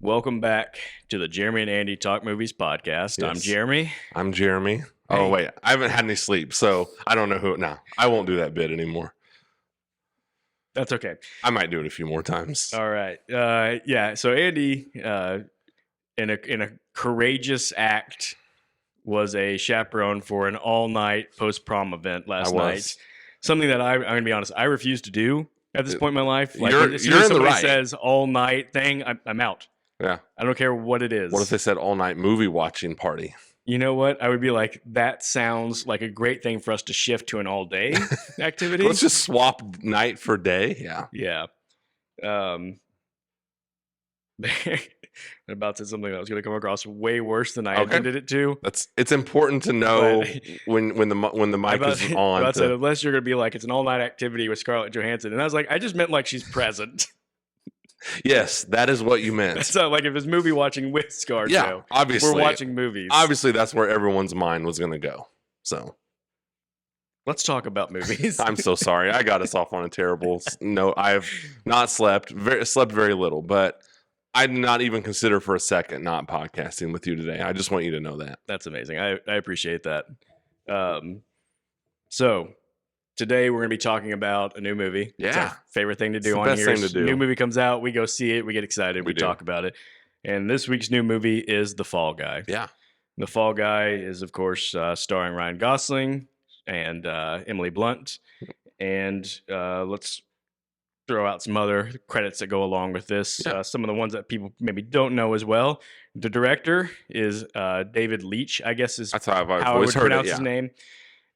Welcome back to the Jeremy and Andy Talk Movies podcast. I'm Yes. Jeremy. I'm Jeremy. Oh, Hey. wait. I haven't had any sleep, so I don't know who. No, I won't do that bit anymore. That's okay. I might do it a few more times. All right. So Andy, in a courageous act, was a chaperone for an all-night post-prom event last night. Something that I'm going to be honest, I refuse to do at this point in my life. Like, as soon as somebody says all-night thing, I'm out. Yeah. I don't care what it is. What if they said all-night movie watching party? You know what? I would be like, that sounds like a great thing for us to shift to an all-day activity. Let's just swap night for day. Yeah. Yeah. I'm about to say something that was going to come across way worse than I intended it to. It's important to know when the mic is on. Unless you're going to be like, it's an all-night activity with Scarlett Johansson. And I was like, I just meant like she's present. Yes, that is what you meant. So like if it's movie watching with Scarlett, yeah, obviously we're watching movies. Obviously, that's where everyone's mind was going to go. So let's talk about movies. I'm so sorry. I got us off on a terrible note. I've not slept very little, but I'd not even consider for a second not podcasting with you today. I just want you to know that. That's amazing. I appreciate that. So today we're going to be talking about a new movie. Yeah. It's our favorite thing to do It's the on best here. thing to do. New movie comes out, we go see it, we get excited, we do. talk about it. And this week's new movie is The Fall Guy. Yeah. The Fall Guy is, of course, starring Ryan Gosling and Emily Blunt. And let's throw out some other credits that go along with this. Yeah. Some of the ones that people maybe don't know as well. The director is David Leitch, I guess is That's how I've I always would heard pronounce it. his name.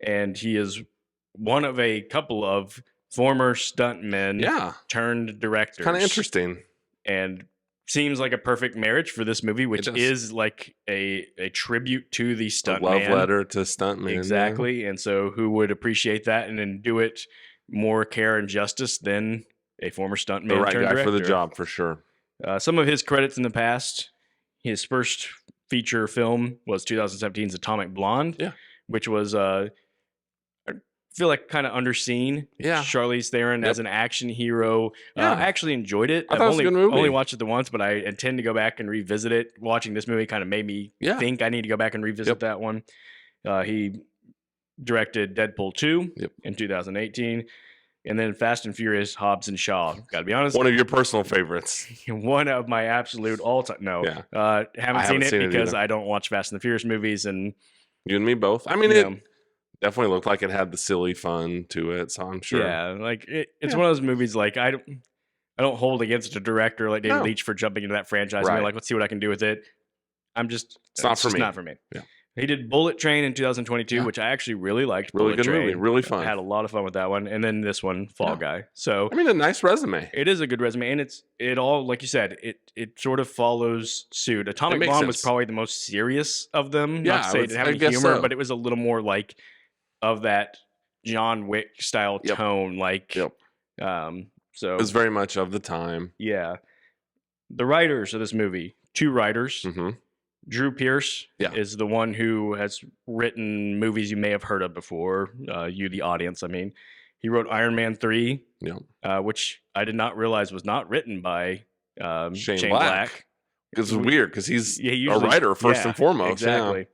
And he is one of a couple of former stuntmen turned directors. Kind of interesting. And seems like a perfect marriage for this movie, which is like a tribute to the stuntman. Love letter to stuntman. Exactly. Yeah. And so who would appreciate that and then do it more care and justice than a former stuntman The right turned guy director. for the job, for sure. Some of his credits in the past, his first feature film was 2017's Atomic Blonde, which was I feel like kind of underseen. Yeah. Charlize Theron as an action hero. I actually enjoyed it. I thought it was a good movie. Only watched it the once, but I intend to go back and revisit it. Watching this movie kind of made me think I need to go back and revisit that one. He directed Deadpool 2 in 2018. And then Fast and Furious, Hobbs and Shaw. Got to be honest. One of your personal favorites. One of my absolute all-time. No. Haven't seen it because I don't watch Fast and the Furious movies. And you and me both. I mean, it definitely looked like it had the silly fun to it, so I'm sure. Yeah, like it's one of those movies like I don't hold against a director like David Leitch for jumping into that franchise and be like, let's see what I can do with it. It's not for me. Yeah. He did Bullet Train in 2022, which I actually really liked. Really Bullet good Train. movie, really fun. I had a lot of fun with that one, and then this one, Fall Guy. So I mean, a nice resume. It is a good resume, and it all, like you said, it sort of follows suit. Atomic Blonde was probably the most serious of them. Not to say it didn't have any humor, but it was a little more like of that John Wick style tone. Like, so it was very much of the time. Yeah. The writers of this movie, two writers. Mm-hmm. Drew Pearce is the one who has written movies you may have heard of before. You, the audience, I mean. He wrote Iron Man 3, which I did not realize was not written by Shane Black. It's weird because he's a writer first and foremost. Exactly.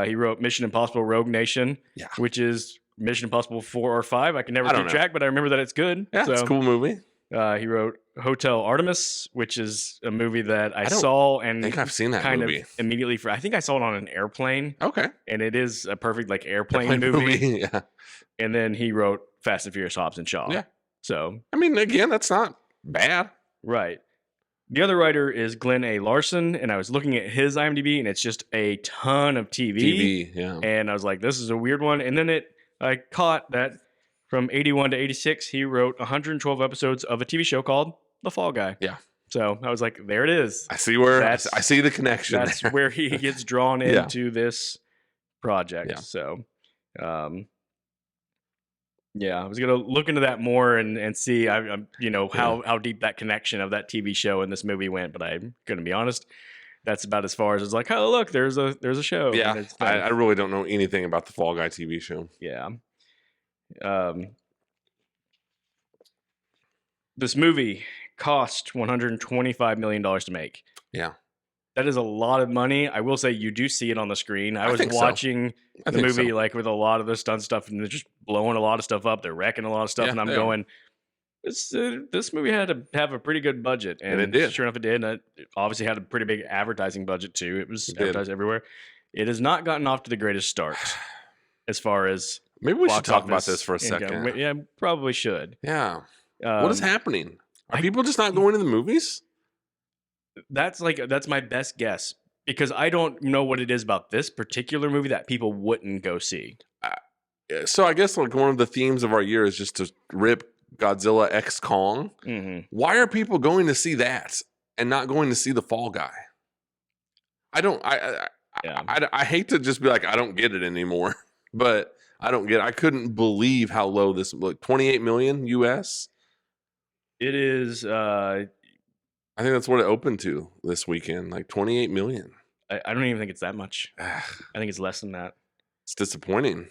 He wrote Mission Impossible Rogue Nation, which is Mission Impossible 4 or 5. I can never keep track, but I remember that it's good. Yeah, it's a cool movie. He wrote Hotel Artemis, which is a movie that I saw and I think I've seen that movie. Of immediately. I think I saw it on an airplane. Okay. And it is a perfect like airplane movie. Yeah. And then he wrote Fast and Furious, Hobbs and Shaw. Yeah. So I mean, again, that's not bad. Right. The other writer is Glenn A. Larson, and I was looking at his IMDb, and it's just a ton of TV. And I was like, this is a weird one. And then I caught that from 81 to 86, he wrote 112 episodes of a TV show called The Fall Guy. Yeah. So I was like, there it is. I see I see the connection. That's where he gets drawn into this project. Yeah. So, I was gonna look into that more and see, how deep that connection of that TV show and this movie went. But I'm gonna be honest, that's about as far as it's like, oh look, there's a show. Yeah, I really don't know anything about the Fall Guy TV show. Yeah. This movie cost $125 million to make. Yeah. That is a lot of money. I will say you do see it on the screen. I was think so. watching I the think movie so. like with a lot of the stunt stuff, and they're just blowing a lot of stuff up. They're wrecking a lot of stuff, Yeah, and I'm they are. going, this movie had to have a pretty good budget, And it did. Sure enough, it did. And it obviously had a pretty big advertising budget too. It was It did. advertised everywhere. It has not gotten off to the greatest start as far as Maybe we should box talk about office this for a income. second. Yeah, probably should. Yeah. What is Um, happening? Are people just not going to the movies? That's my best guess because I don't know what it is about this particular movie that people wouldn't go see. So I guess like one of the themes of our year is just to rip Godzilla X Kong. Mm-hmm. Why are people going to see that and not going to see the Fall Guy? I hate to just be like, I don't get it anymore, but I don't get it. I couldn't believe how low this looked. 28 million US. It is. I think that's what it opened to this weekend, like 28 million. I don't even think it's that much. I think it's less than that. It's disappointing.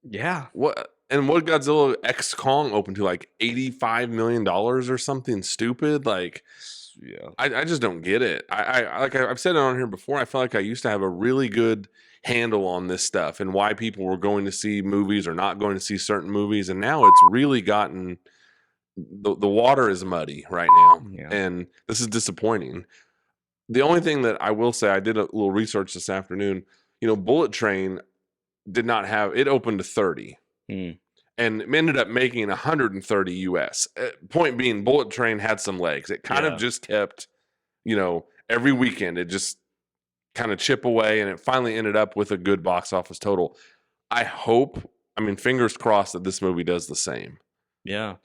Yeah. What Godzilla X Kong opened to, like $85 million or something stupid? Like, yeah, I just don't get it. I've said it on here before. I feel like I used to have a really good handle on this stuff and why people were going to see movies or not going to see certain movies, and now it's really gotten the water is muddy right now, and this is disappointing. The only thing that I will say, I did a little research this afternoon. Bullet Train did not have it opened to 30. And it ended up making 130 US. Point being, Bullet Train had some legs. It kind of just kept, every weekend it just kind of chip away, and it finally ended up with a good box office total. Fingers crossed that this movie does the same. Yeah.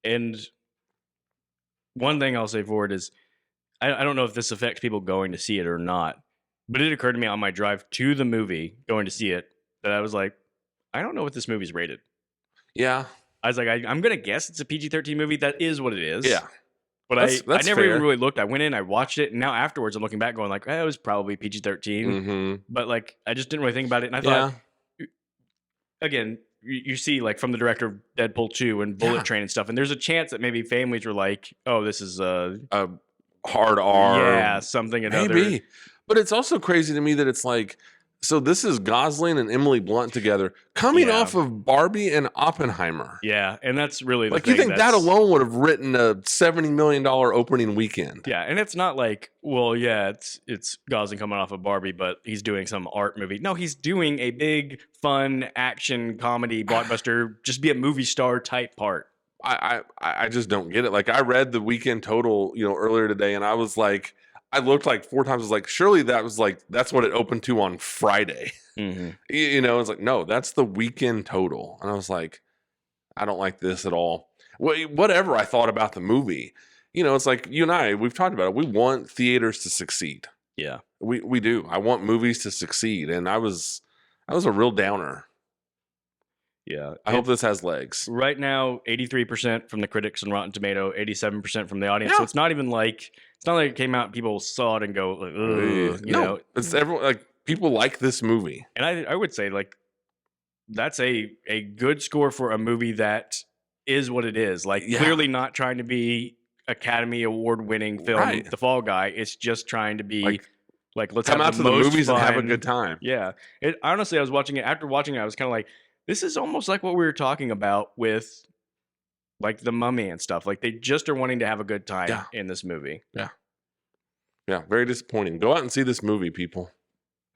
And one thing I'll say for it is, I don't know if this affects people going to see it or not, but it occurred to me on my drive to the movie, going to see it, that I was like, I don't know what this movie's rated. Yeah. I was like, I'm going to guess it's a PG-13 movie. That is what it is. Yeah. But that's I never fair. even really looked. I went in, I watched it, and now afterwards I'm looking back going like, it was probably PG-13. Mm-hmm. But like, I just didn't really think about it. And I thought, again, you see like from the director of Deadpool 2 and Bullet Train and stuff, and there's a chance that maybe families were like, oh, this is a hard R. Yeah, something another. Maybe. But it's also crazy to me that it's like, so this is Gosling and Emily Blunt together coming off of Barbie and Oppenheimer. Yeah, and that's really the like thing. You think that alone would have written a $70 million opening weekend? Yeah, and it's not like, well, yeah, it's Gosling coming off of Barbie, but he's doing some art movie. No, he's doing a big, fun action comedy blockbuster, just be a movie star type part. I just don't get it. Like, I read the weekend total, earlier today, and I was like, I looked like 4 times. I was like, surely that's what it opened to on Friday. Mm-hmm. It's like, no, that's the weekend total. And I was like, I don't like this at all. Whatever I thought about the movie, it's like you and I, we've talked about it. We want theaters to succeed. Yeah, we do. I want movies to succeed. And I was a real downer. Yeah. I hope this has legs. Right now, 83% from the critics on Rotten Tomato, 87% from the audience. So it's not like it came out and people saw it and go, ugh, no, it's everyone, like, people like this movie. And I would say, like, that's a good score for a movie that is what it is. Like, clearly not trying to be Academy Award winning film, The Fall Guy. It's just trying to be like let's come have out to the movies and have a good time. Yeah. Honestly, I was watching it. After watching it, I was kind of like, this is almost like what we were talking about with like The Mummy and stuff. Like, they just are wanting to have a good time in this movie. Yeah. Yeah. Very disappointing. Go out and see this movie, people.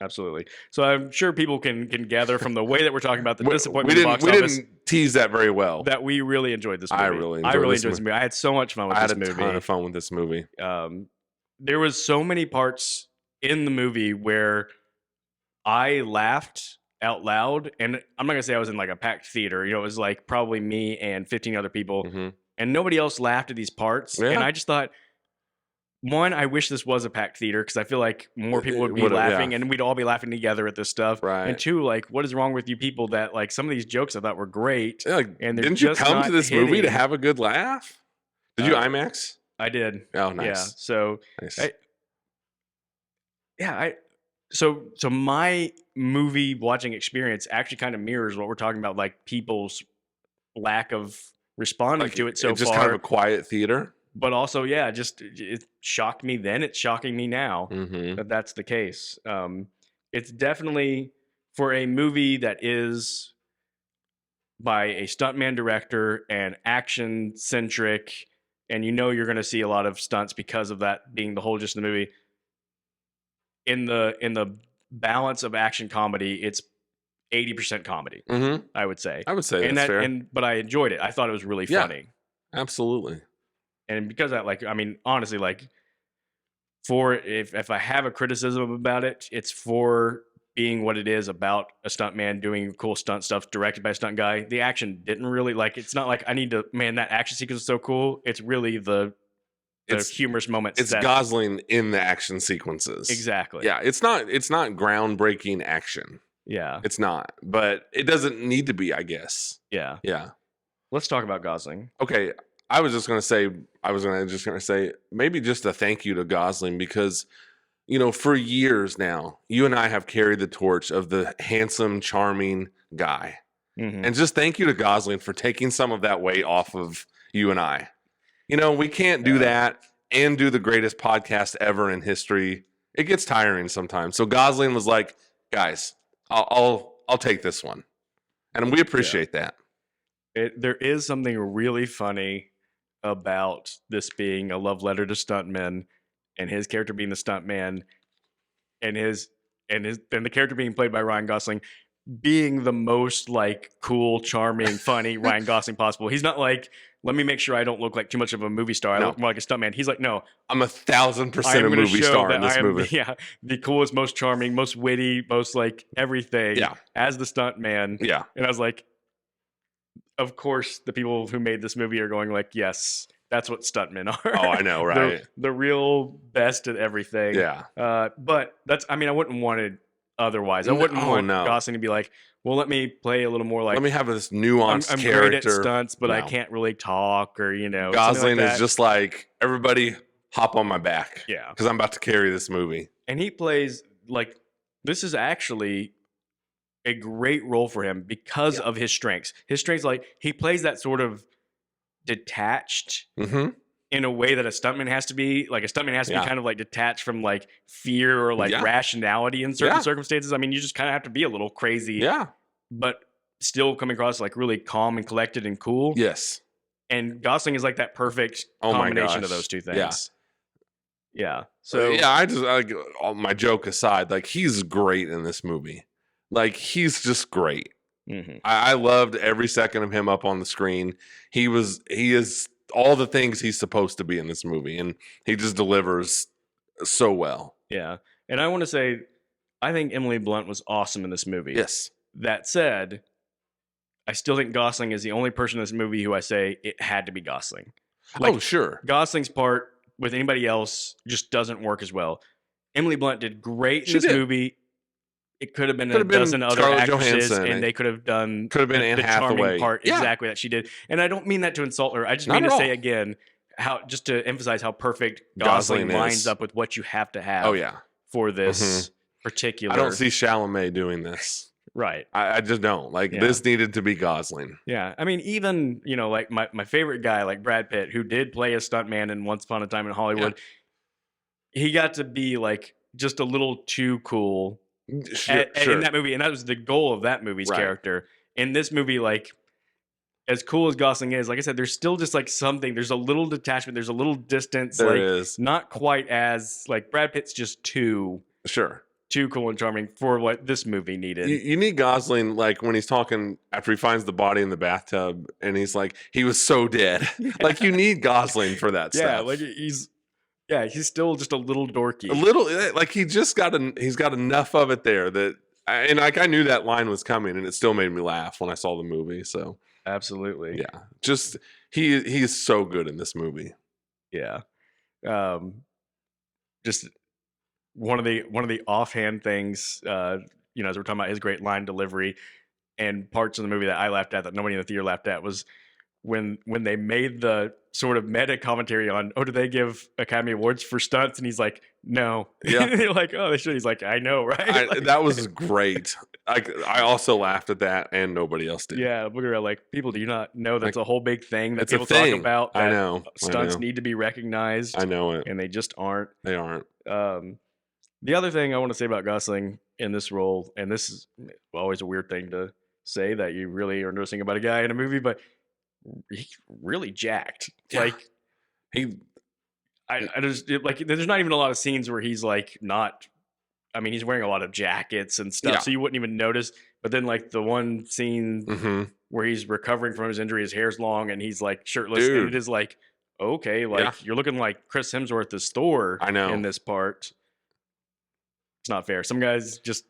Absolutely. So I'm sure people can gather from the way that we're talking about the disappointment we in the box office. We didn't tease that very well. That we really enjoyed this movie. I really enjoyed this movie. I had so much fun with this movie. I had a ton of fun with this movie. There was so many parts in the movie where I laughed out loud, and I'm not gonna say I was in like a packed theater. It was like probably me and 15 other people, and nobody else laughed at these parts. Yeah. And I just thought, one, I wish this was a packed theater because I feel like more people would be laughing, and we'd all be laughing together at this stuff. Right. And two, like, what is wrong with you people that like some of these jokes I thought were great? Yeah, and didn't you come to this movie to have a good laugh? Did you IMAX? I did. Oh, nice. Yeah. So, nice. So my movie watching experience actually kind of mirrors what we're talking about, like people's lack of responding to it so just far. Kind of a quiet theater. but also, yeah, just it shocked me then. It's shocking me now Mm-hmm. that that's the case. It's definitely for a movie that is by a stuntman director and action centric, and you know you're going to see a lot of stunts because of that being the whole gist of the movie. In the balance of action comedy, it's 80% comedy, Mm-hmm. I would say. I would say And that's fair. but I enjoyed it. I thought it was really Yeah. funny. Absolutely. And because of that, like, I mean, honestly, like, for if I have a criticism about it, it's for being what it is about a stuntman doing cool stunt stuff directed by a stunt guy. The action didn't really, like, it's not like I need to, man, that action sequence is so cool. It's really the humorous moments. It's Gosling in the action sequences. Exactly. Yeah, it's not groundbreaking action. Yeah. It's not, but it doesn't need to be, I guess. Yeah. Yeah. Let's talk about Gosling. Okay, I was just gonna say maybe just a thank you to Gosling because, you know, for years now, you and I have carried the torch of the handsome, charming guy, and just thank you to Gosling for taking some of that weight off of you and I. You know, we can't do that and do the greatest podcast ever in history. It gets tiring sometimes. So Gosling was like, guys, I'll take this one, and we appreciate that. There is something really funny about this being a love letter to stuntmen, and his character being the stuntman, and the character being played by Ryan Gosling being the most like cool, charming, funny Ryan Gosling possible. He's not like, let me make sure I don't look like too much of a movie star. I look more like a stuntman. He's like, no, I'm 1,000% a movie star in this movie. Yeah, the coolest, most charming, most witty, most like everything. Yeah. As the stuntman. Yeah. And I was like, of course, the people who made this movie are going like, yes, that's what stuntmen are. Oh, I know, right? the real best at everything. Yeah. But that's, I mean, I wouldn't want it otherwise. I wouldn't want Gosling to be like, well, let me play a little more like, let me have this nuanced I'm character. great at stunts, but I can't really talk, or, you know. Gosling like is just like, everybody hop on my back. Yeah. Because I'm about to carry this movie. And he plays like, this is actually a great role for him because of his strengths. His strengths, like, he plays that sort of detached in a way that a stuntman has to be. Like, a stuntman has to be kind of like detached from like fear or like rationality in certain circumstances. I mean, you just kind of have to be a little crazy. Yeah. But still come across like really calm and collected and cool. Yes. And Gosling is like that perfect combination of those two things. Yeah. Yeah. So my joke aside, like, he's great in this movie. Like, he's just great. I loved every second of him up on the screen. He is all the things he's supposed to be in this movie, and he just delivers so well. Yeah. And I want to say, I think Emily Blunt was awesome in this movie. Yes. That said, I still think Gosling is the only person in this movie who I say it had to be Gosling. Like, oh, sure. Gosling's part with anybody else just doesn't work as well. Emily Blunt did great in this movie. It could have been a dozen other actresses, and they could have done been Anne Hathaway part exactly that she did. And I don't mean that to insult her. I just mean to say again, just to emphasize how perfect Gosling lines up with what you have to have. For this particular. I don't see Chalamet doing this. Right. I just don't. Like, this needed to be Gosling. Yeah. I mean, even, you know, like my favorite guy, like Brad Pitt, who did play a stuntman in Once Upon a Time in Hollywood, he got to be like just a little too cool in that movie. And that was the goal of that movie's character. In this movie, like, as cool as Gosling is, like I said, there's still just like something. There's a little detachment. There's a little distance. There like, is. Not quite as, like, Brad Pitt's just too cool and charming for what this movie needed. You need Gosling, like, when he's talking after he finds the body in the bathtub and he's like, he was so dead. Like, you need Gosling for that stuff. Yeah, like he's still just a little dorky. A little, like, he's got enough of it there that, and like, I knew that line was coming, and it still made me laugh when I saw the movie. So absolutely, yeah, just he is so good in this movie. Yeah, just one of the offhand things, you know, as we're talking about his great line delivery and parts of the movie that I laughed at that nobody in the theater laughed at was when they made the sort of meta commentary on, oh, do they give Academy Awards for stunts? And he's like, no. Yeah. They're like, oh, they should. He's like, I know, right? Like, that was great. I also laughed at that, and nobody else did. yeah, look around like, people, do you not know that's a whole big thing that it's a people talk thing. about? That I know. stunts need to be recognized. I know it. And they just aren't. They aren't. The other thing I want to say about Gosling in this role, and this is always a weird thing to say that you really are noticing about a guy in a movie, but he's really jacked. Yeah. Like I just like, there's not even a lot of scenes where he's like not. I mean, he's wearing a lot of jackets and stuff, so you wouldn't even notice. But then, like the one scene where he's recovering from his injury, his hair's long and he's like shirtless, and it is like, okay, like you're looking like Chris Hemsworth's Thor. I know. In this part. It's not fair. Some guys just...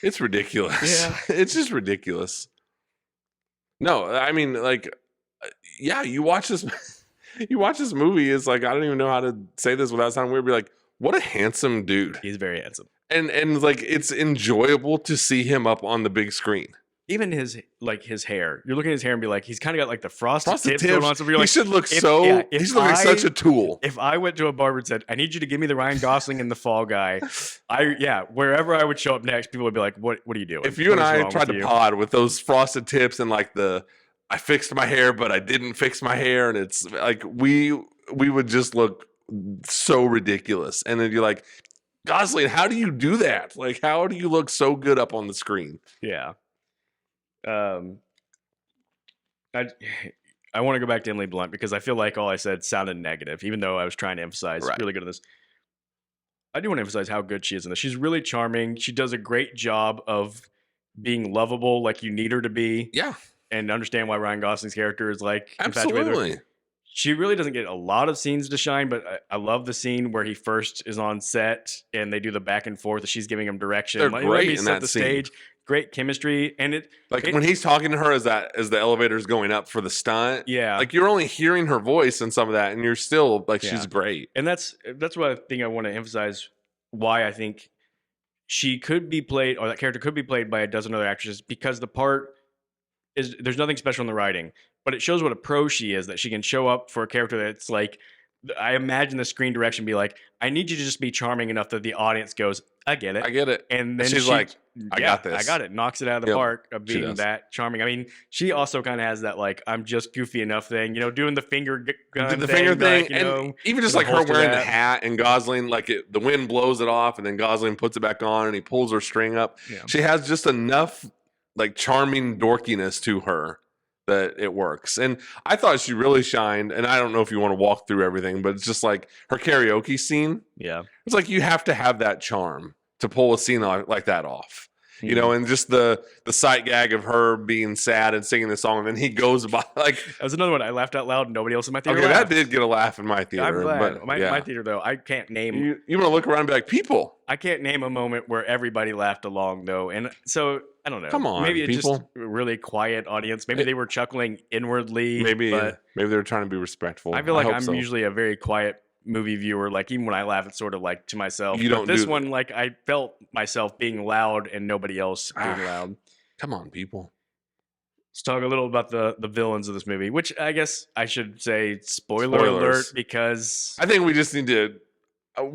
It's ridiculous. Yeah. It's just ridiculous. No, I mean, like, yeah, you watch this movie, it's like, I don't even know how to say this without sounding weird, be like, what a handsome dude. He's very handsome. And like, it's enjoyable to see him up on the big screen. Even his hair. You're looking at his hair and be like, he's kind of got like the frosted tips going on. So you're he like, should look he should look like such a tool. If I went to a barber and said, I need you to give me the Ryan Gosling and the Fall Guy, wherever I would show up next, people would be like, what are you doing? If you and I tried to pod with those frosted tips and like I fixed my hair, but I didn't fix my hair, and it's like we would just look so ridiculous. And then you're like, Gosling, how do you do that? Like, how do you look so good up on the screen? Yeah. I want to go back to Emily Blunt because I feel like all I said sounded negative, even though I was trying to emphasize really good at this. I do want to emphasize how good she is in this. She's really charming. She does a great job of being lovable, like you need her to be. Yeah. And understand why Ryan Gosling's character is like infatuated with absolutely. her. She really doesn't get a lot of scenes to shine, but I love the scene where he first is on set and they do the back and forth. She's giving him direction. They're like, great let me in set that the scene. stage. Great chemistry, and when he's talking to her as the elevator's going up for the stunt. Yeah, like you're only hearing her voice and some of that, and you're still like she's great. And that's what I think I want to emphasize. Why I think she could be played, or that character could be played by a dozen other actresses, because the part is there's nothing special in the writing, but it shows what a pro she is, that she can show up for a character that's like. I imagine the screen direction be like, I need you to just be charming enough that the audience goes, I get it. I get it. And then she's like, I got this. I got it. Knocks it out of the park of being that charming. I mean, she also kind of has that like, I'm just goofy enough thing, doing the finger gun finger thing. Like, and even just like her wearing the hat and Gosling, like the wind blows it off and then Gosling puts it back on and he pulls her string up. Yeah. She has just enough like charming dorkiness to her that it works. And I thought she really shined, and I don't know if you want to walk through everything, but it's just like her karaoke scene. Yeah. It's like you have to have that charm to pull a scene like that off. And just the sight gag of her being sad and singing the song, and then he goes by like that was another one I laughed out loud and nobody else in my theater laughed. That did get a laugh in my theater. I'm glad. But my theater though, I can't name you want to look around and be like, people. I can't name a moment where everybody laughed along though. And so I don't know. Come on, maybe it's people. just a really quiet audience. Maybe they were chuckling inwardly. Maybe they were trying to be respectful. I feel like I'm usually a very quiet movie viewer. Like even when I laugh, it's sort of like to myself. One, like I felt myself being loud and nobody else being loud. Come on, people. Let's talk a little about the villains of this movie, which I guess I should say spoiler alert, because I think we just need to.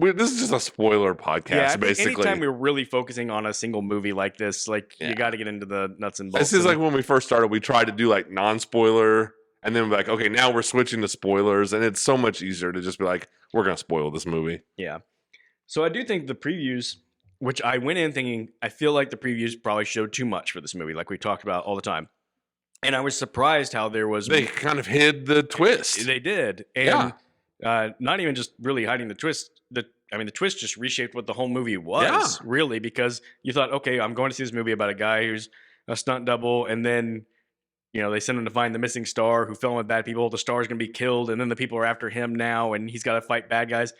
This is just a spoiler podcast, basically. Anytime we're really focusing on a single movie like this, like you got to get into the nuts and bolts. This is like when we first started, we tried to do like non-spoiler, and then we're like, okay, now we're switching to spoilers, and it's so much easier to just be like, we're gonna spoil this movie. Yeah. So I do think the previews, which I went in thinking, I feel like the previews probably showed too much for this movie, like we talked about all the time. And I was surprised how there was. They kind of hid the twist. They did, and not even just really hiding the twist. The twist just reshaped what the whole movie was, really, because you thought, okay, I'm going to see this movie about a guy who's a stunt double, and then, they send him to find the missing star who fell in with bad people. The star's going to be killed, and then the people are after him now, and he's got to fight bad guys.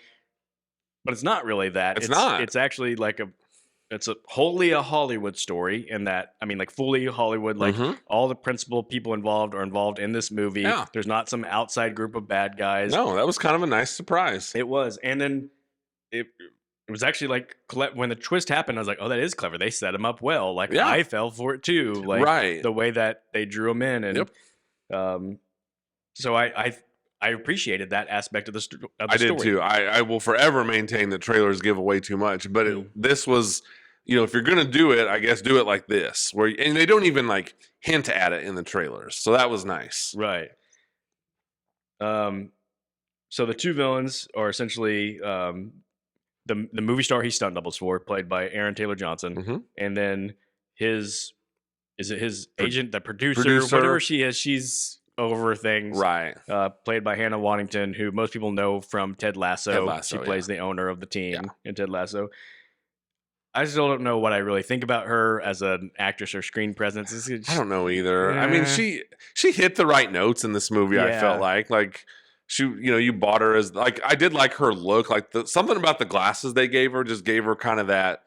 But it's not really that. It's not. It's actually like it's wholly a Hollywood story in that, like fully Hollywood, like all the principal people involved are involved in this movie. Yeah. There's not some outside group of bad guys. No, that was kind of a nice surprise. It was. And then it was actually like when the twist happened, I was like, oh, that is clever. They set him up well. Like I fell for it too. Like the way that they drew him in. And So I appreciated that aspect of of I the did story. too. I will forever maintain that trailers give away too much, but this was, if you're gonna do it, I guess do it like this, and they don't even like hint at it in the trailers, so that was nice. Right. So the two villains are essentially the movie star he stunt doubles for, played by Aaron Taylor Johnson, Mm-hmm. and then his agent, the producer, Producer. whatever she is, she's over things, Right? played by Hannah Waddington, who most people know from Ted Lasso. Ted Lasso, She plays the owner of the team Yeah. in Ted Lasso. I still don't know what I really think about her as an actress or screen presence. I don't know either. I mean, she hit the right notes in this movie. I felt like she, you bought her as like, I did like her look, like something about the glasses they gave her just gave her kind of that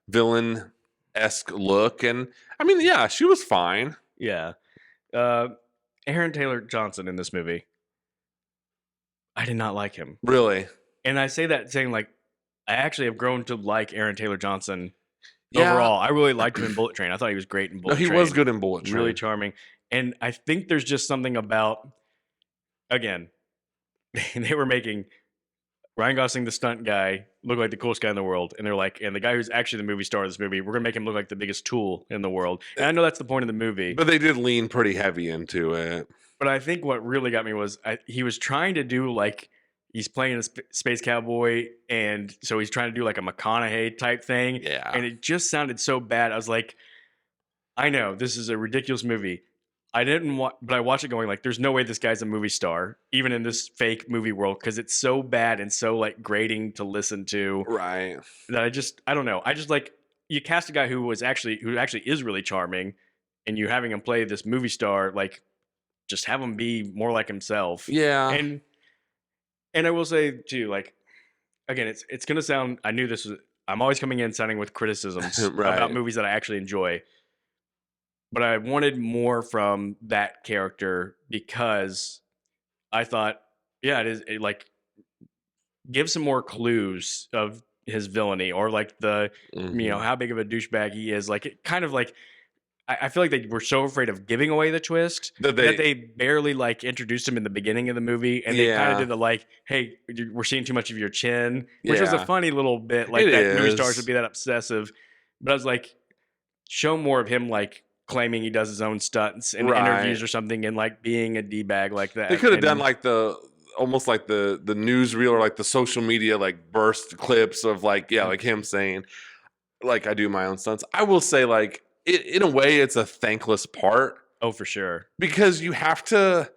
villain-esque look, and I mean, yeah, she was fine. Yeah. Aaron Taylor Johnson in this movie, I did not like him. Really? And I say that saying like, I actually have grown to like Aaron Taylor Johnson overall. I really liked him in Bullet Train. I thought he was great in Bullet Train. He was good in Bullet Train. Really charming. And I think there's just something about, again, they were making Ryan Gosling, the stunt guy, look like the coolest guy in the world. And they're like, and the guy who's actually the movie star of this movie, we're going to make him look like the biggest tool in the world. And I know that's the point of the movie. But they did lean pretty heavy into it. But I think what really got me was he was trying to do like, he's playing a space cowboy, and so he's trying to do like a McConaughey type thing. Yeah. And it just sounded so bad. I was like, I know this is a ridiculous movie. I didn't want, but I watched it going like, there's no way this guy's a movie star, even in this fake movie world, because it's so bad and so like grating to listen to. Right. That I don't know. I just like, you cast a guy who actually is really charming, and you having him play this movie star, like just have him be more like himself. Yeah. And I will say too, like, again, it's gonna sound. I knew this was. I'm always coming in sounding with criticisms Right. about movies that I actually enjoy, but I wanted more from that character because I thought, yeah, like give some more clues of his villainy or like the how big of a douchebag he is. Like it kind of like. I feel like they were so afraid of giving away the twist that they barely like introduced him in the beginning of the movie, and they kind of did the like, "Hey, we're seeing too much of your chin," which was a funny little bit. Like movie stars would be that obsessive, but I was like, show more of him like claiming he does his own stunts in interviews or something, and like being a d-bag like that. They could have done like almost like the newsreel or like the social media like burst clips of like like him saying like, I do my own stunts. I will say like. In a way, it's a thankless part. Oh, for sure. Because you have to.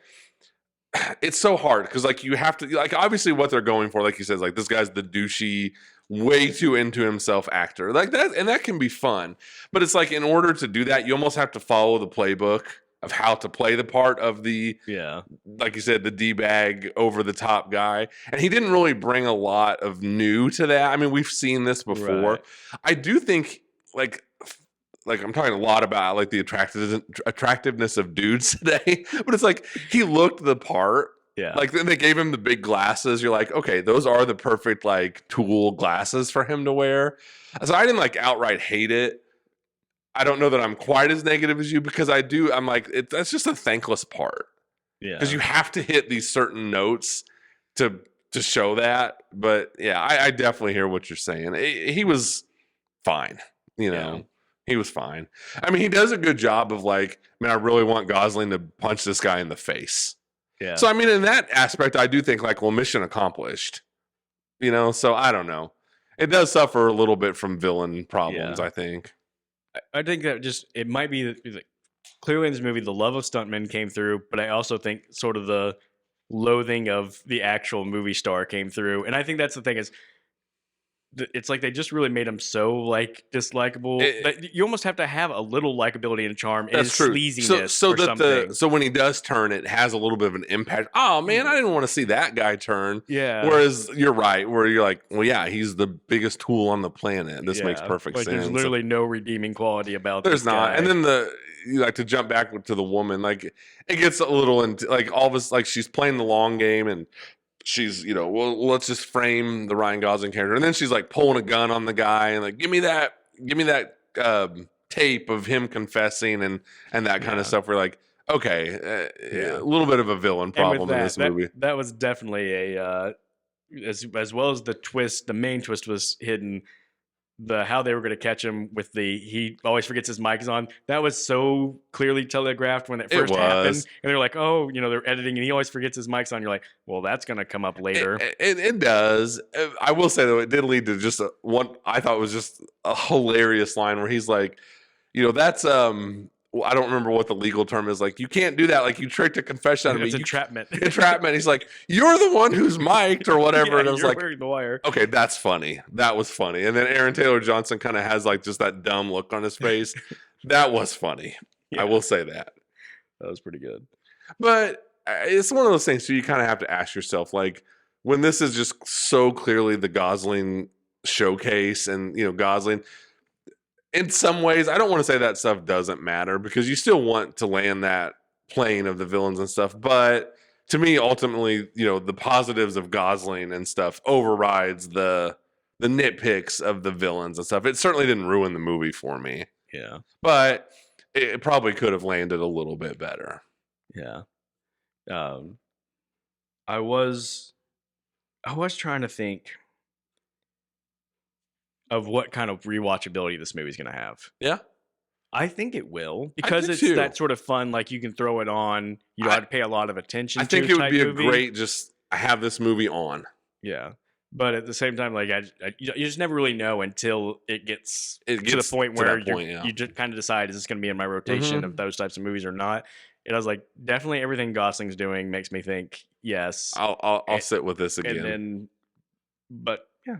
It's so hard because, like, you have to, like, obviously what they're going for, like you said, like, this guy's the douchey, way too into himself actor. Like that, and that can be fun. But it's like, in order to do that, you almost have to follow the playbook of how to play the part of the, like you said, the D-bag, over-the-top guy. And he didn't really bring a lot of new to that. I mean, we've seen this before. Right. I do think, like I'm talking a lot about like the attractiveness of dudes today, but it's like he looked the part. Yeah. Like then they gave him the big glasses. You're like, okay, those are the perfect like tool glasses for him to wear. So I didn't like outright hate it. I don't know that I'm quite as negative as you because I'm like, that's just a thankless part. Yeah. Because you have to hit these certain notes to show that. But yeah, I definitely hear what you're saying. He was fine, you know. Yeah. He was fine. I mean, he does a good job of like, man, I really want Gosling to punch this guy in the face. Yeah. So, I mean, in that aspect, I do think like, well, mission accomplished. You know, so I don't know. It does suffer a little bit from villain problems, I think. I think that it might be that clearly in this movie, the love of stuntmen came through, but I also think sort of the loathing of the actual movie star came through. And I think that's the thing is, it's like they just really made him so like dislikable that you almost have to have a little likability and charm and sleaziness. So when he does turn, it has a little bit of an impact. Oh man, I didn't want to see that guy turn. Yeah. Whereas you're right, where you're like, well, yeah, he's the biggest tool on the planet. This makes perfect sense. There's literally no redeeming quality about this guy. There's not. And then you like to jump back to the woman, like it gets a little into like all of us, like she's playing the long game and. She's, well, let's just frame the Ryan Gosling character. And then she's like pulling a gun on the guy and like, give me that tape of him confessing and that kind of stuff. We're like, Okay, Yeah. a little bit of a villain And with problem in this movie. that was definitely a as well as the twist. The main twist was hidden. How they were going to catch him with he always forgets his mic is on. That was so clearly telegraphed when it It first happened, was. and they're like, "Oh, they're editing, and he always forgets his mic's on." You're like, "Well, that's going to come up later." It does. I will say though, it did lead to just one I thought was just a hilarious line where he's like, that's well, I don't remember what the legal term is. Like, you can't do that. Like, you tricked a confession out of me. It's entrapment. Entrapment. He's like, you're the one who's mic'd or whatever. Yeah, and I was you're like, wearing the wire. okay, that's funny. That was funny. And then Aaron Taylor Johnson kind of has like just that dumb look on his face. That was funny. Yeah. I will say that. That was pretty good. But it's one of those things. So you kind of have to ask yourself, like, when this is just so clearly the Gosling showcase, and Gosling, in some ways, I don't want to say that stuff doesn't matter because you still want to land that plane of the villains and stuff. But to me, ultimately, the positives of Gosling and stuff overrides the nitpicks of the villains and stuff. It certainly didn't ruin the movie for me. Yeah. But it probably could have landed a little bit better. Yeah. I was trying to think of what kind of rewatchability this movie's going to have. Yeah. I think it will, because it's too. that sort of fun, like you can throw it on, you don't have to pay a lot of attention I think to it would be movie. a great just have this movie on. Yeah. But at the same time, like you just never really know until it gets to the point where you just kind of decide, is this going to be in my rotation of those types of movies or not? And I was like, definitely everything Gosling's doing makes me think yes. I'll sit with this again. And then, but yeah,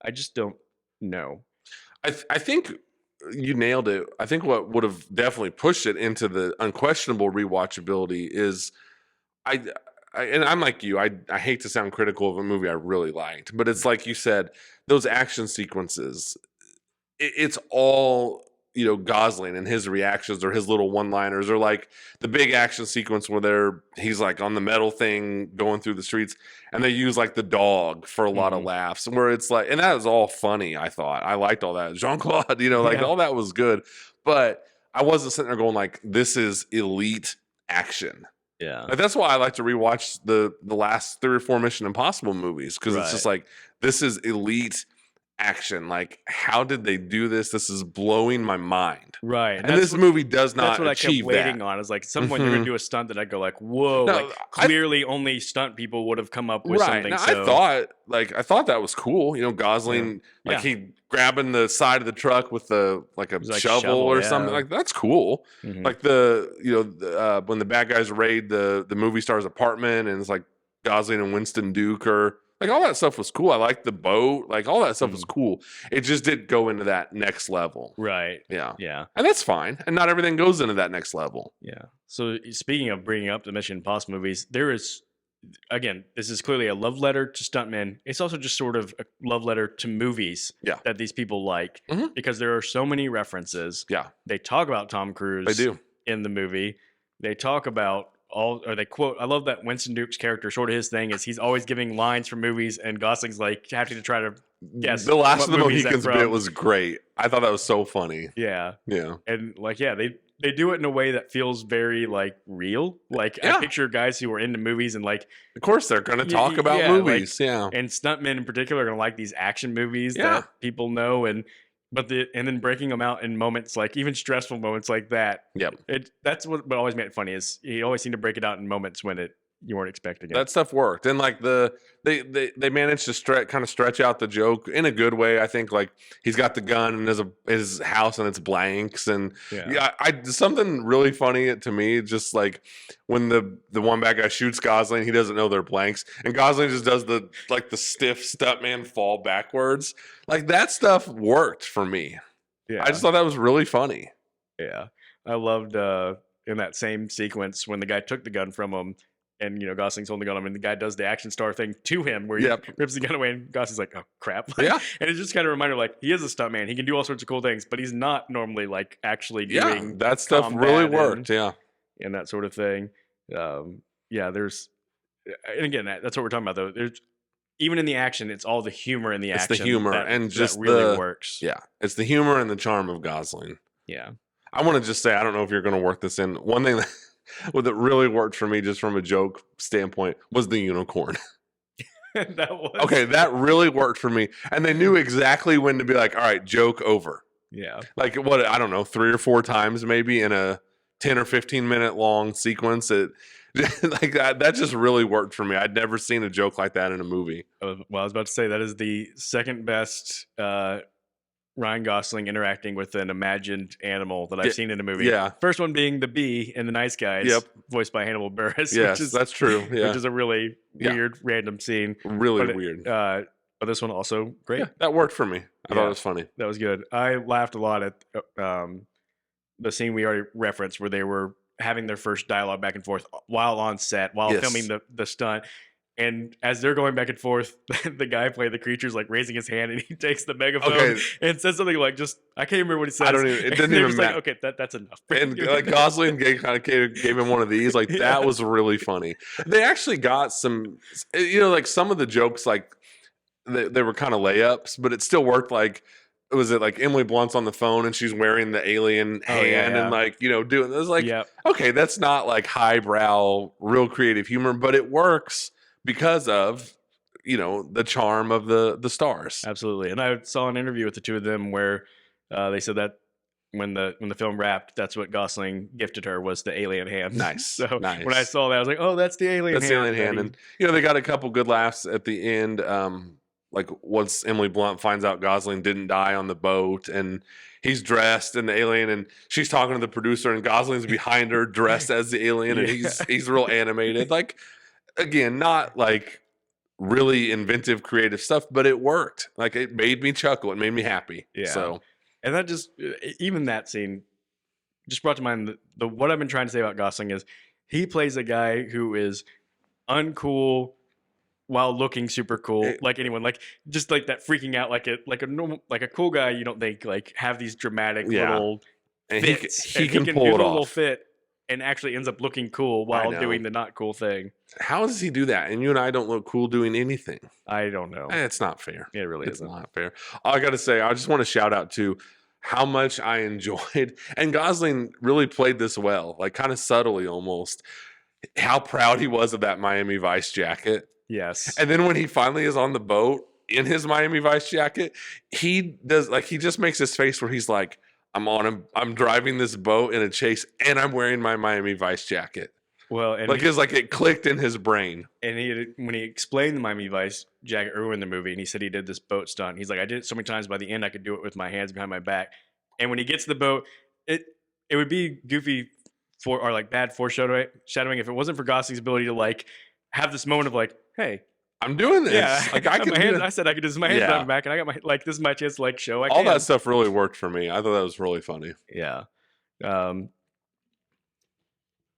I just don't know. I think you nailed it. I think what would have definitely pushed it into the unquestionable rewatchability is and I'm like you. I hate to sound critical of a movie I really liked, but it's like you said, those action sequences. It's all Gosling and his reactions or his little one-liners, or like the big action sequence where he's like on the metal thing going through the streets, and they use like the dog for a lot of laughs, where it's like, and that was all funny. I thought I liked all that. Jean-Claude, all that was good, but I wasn't sitting there going like, this is elite action. Yeah, like, that's why I like to rewatch the last 3 or 4 Mission Impossible movies, because it's just like, this is elite action. Like, how did they do this? This is blowing my mind. Right. And this movie does not achieve that. That's what I kept waiting on. Is like, some point you're gonna do a stunt that I go like, whoa, like clearly only stunt people would have come up with something. Now, so I thought that was cool. Gosling, he grabbing the side of the truck with a shovel or something. Like, that's cool. Like when the bad guys raid the movie star's apartment, and it's like Gosling and Winston Duke are like, all that stuff was cool. I liked the boat. Like, all that stuff was cool. It just didn't go into that next level. Right. Yeah. Yeah. And that's fine. And not everything goes into that next level. Yeah. So speaking of bringing up the Mission Impossible movies, there is, again, this is clearly a love letter to stuntmen. It's also just sort of a love letter to movies that these people like, because there are so many references. Yeah. They talk about Tom Cruise. They do. In the movie. They talk about they quote, I love that Winston Duke's character, sort of his thing is he's always giving lines from movies, and Gosling's like having to try to guess. The last of the Mohicans bit was great. I thought that was so funny. Yeah. Yeah. And like, they do it in a way that feels very like real. Like, I picture guys who are into movies, and like, of course they're going to talk about movies. Like, and stuntmen in particular are going to like these action movies that people know, and then breaking them out in moments, like even stressful moments like that. Yep. That's what always made it funny, is he always seemed to break it out in moments when you weren't expecting it. That stuff worked. And like they managed to stretch out the joke in a good way. I think, like, he's got the gun in his house and it's blanks, and something really funny to me, just like when the one bad guy shoots Gosling, he doesn't know they're blanks, and Gosling just does the stiff stuntman fall backwards. Like, that stuff worked for me. Yeah. I just thought that was really funny. Yeah. I loved in that same sequence when the guy took the gun from him, and Gosling's holding the gun on him, and the guy does the action star thing to him where he rips the gun away, and Gosling's like, oh crap. Like, and it's just kind of a reminder, like, he is a stuntman, he can do all sorts of cool things, but he's not normally like actually doing that stuff really worked. And that sort of thing. There's, and again, that's what we're talking about though. There's, even in the action, it's all the humor in the action. It's the humor and just that really works. Yeah, it's the humor and the charm of Gosling. Yeah. I want to just say, I don't know if you're going to work this in. One thing that really worked for me, just from a joke standpoint, was the unicorn. That was Okay, that really worked for me. And they knew exactly when to be like, all right, joke over. Yeah. Like, what, I don't know, 3 or 4 times maybe in a 10 or 15 minute long sequence. Like that just really worked for me. I'd never seen a joke like that in a movie. Well, I was about to say that is the second best Ryan Gosling interacting with an imagined animal that I've seen in a movie. Yeah. First one being the bee in The Nice Guys, voiced by Hannibal Buress. Yes, that's true. Yeah. Which is a really weird, random scene. Really weird. But this one also great. Yeah, that worked for me. I thought it was funny. That was good. I laughed a lot at the scene we already referenced where they were having their first dialogue back and forth while on set, while filming the stunt. And as they're going back and forth, the guy playing the creature's like raising his hand and he takes the megaphone and says something like, I can't remember what he says. It didn't even matter. Like, okay, that's enough. And like Gosling gave him one of these. Like that was really funny. They actually got some, like some of the jokes, like they were kind of layups, but it still worked. Like, was it like Emily Blunt's on the phone and she's wearing the alien hand and like, doing this? Like, okay, that's not like highbrow, real creative humor, but it works because of the charm of the stars. Absolutely. And I saw an interview with the two of them where they said that when the film wrapped, that's what Gosling gifted her, was the alien hand. Nice. So when I saw that, I was like, oh, that's the alien hand. That's the alien hand. And they got a couple good laughs at the end. Like once Emily Blunt finds out Gosling didn't die on the boat and he's dressed in the alien and she's talking to the producer and Gosling's behind her dressed as the alien and he's real animated. Like, again, not like really inventive, creative stuff, but it worked. Like it made me chuckle. It made me happy. Yeah. So, and that just, even that scene just brought to mind what I've been trying to say about Gosling is he plays a guy who is uncool while looking super cool, like anyone, like just like that freaking out, like a normal, like a cool guy. You don't think like have these dramatic little fits. He can pull do it a little off. Fit and actually ends up looking cool while doing the not cool thing. How does he do that? And you and I don't look cool doing anything. I don't know. It's not fair. It really it's isn't. Not fair. I got to say, I just want to shout out to how much I enjoyed, and Gosling really played this well, like kind of subtly almost, how proud he was of that Miami Vice jacket. Yes. And then when he finally is on the boat in his Miami Vice jacket, he just makes this face where he's like, I'm driving this boat in a chase and I'm wearing my Miami Vice jacket. Well, and it clicked in his brain. And when he explained the Miami Vice jacket earlier in the movie, and he said he did this boat stunt, he's like, I did it so many times by the end I could do it with my hands behind my back. And when he gets to the boat, it would be goofy or like bad foreshadowing if it wasn't for Gosling's ability to like have this moment of like, hey, I'm doing this. Yeah, like I can. I said I could do this. My hands behind my back, and I got this is my chance to like show. All that stuff really worked for me. I thought that was really funny. Yeah.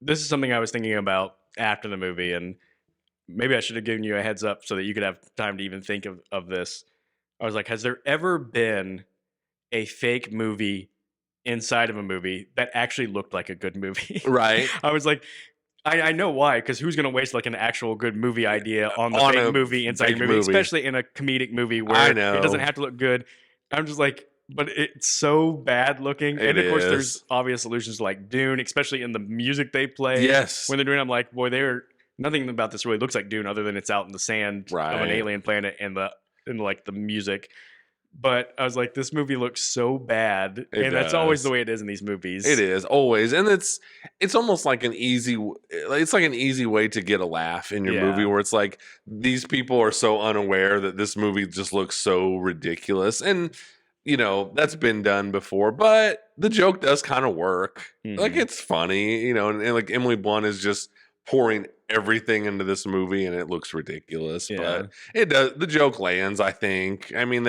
This is something I was thinking about after the movie, and maybe I should have given you a heads up so that you could have time to even think of this. I was like, has there ever been a fake movie inside of a movie that actually looked like a good movie? Right. I was like, I know why, because who's going to waste like an actual good movie idea on the fake movie inside a movie, especially in a comedic movie where it doesn't have to look good. I'm just like, but it's so bad looking. And of course, there's obvious solutions like Dune, especially in the music they play. Yes. When they're doing, I'm like, boy, nothing about this really looks like Dune other than it's out in the sand of an alien planet and like the music. But I was like, this movie looks so bad. That's always the way it is in these movies. It is always. And it's almost like an easy way to get a laugh in your movie where it's like, these people are so unaware that this movie just looks so ridiculous. And, that's been done before, but the joke does kind of work. Mm-hmm. Like it's funny, and like Emily Blunt is just pouring everything into this movie and it looks ridiculous, but it does. The joke lands, I think. I mean,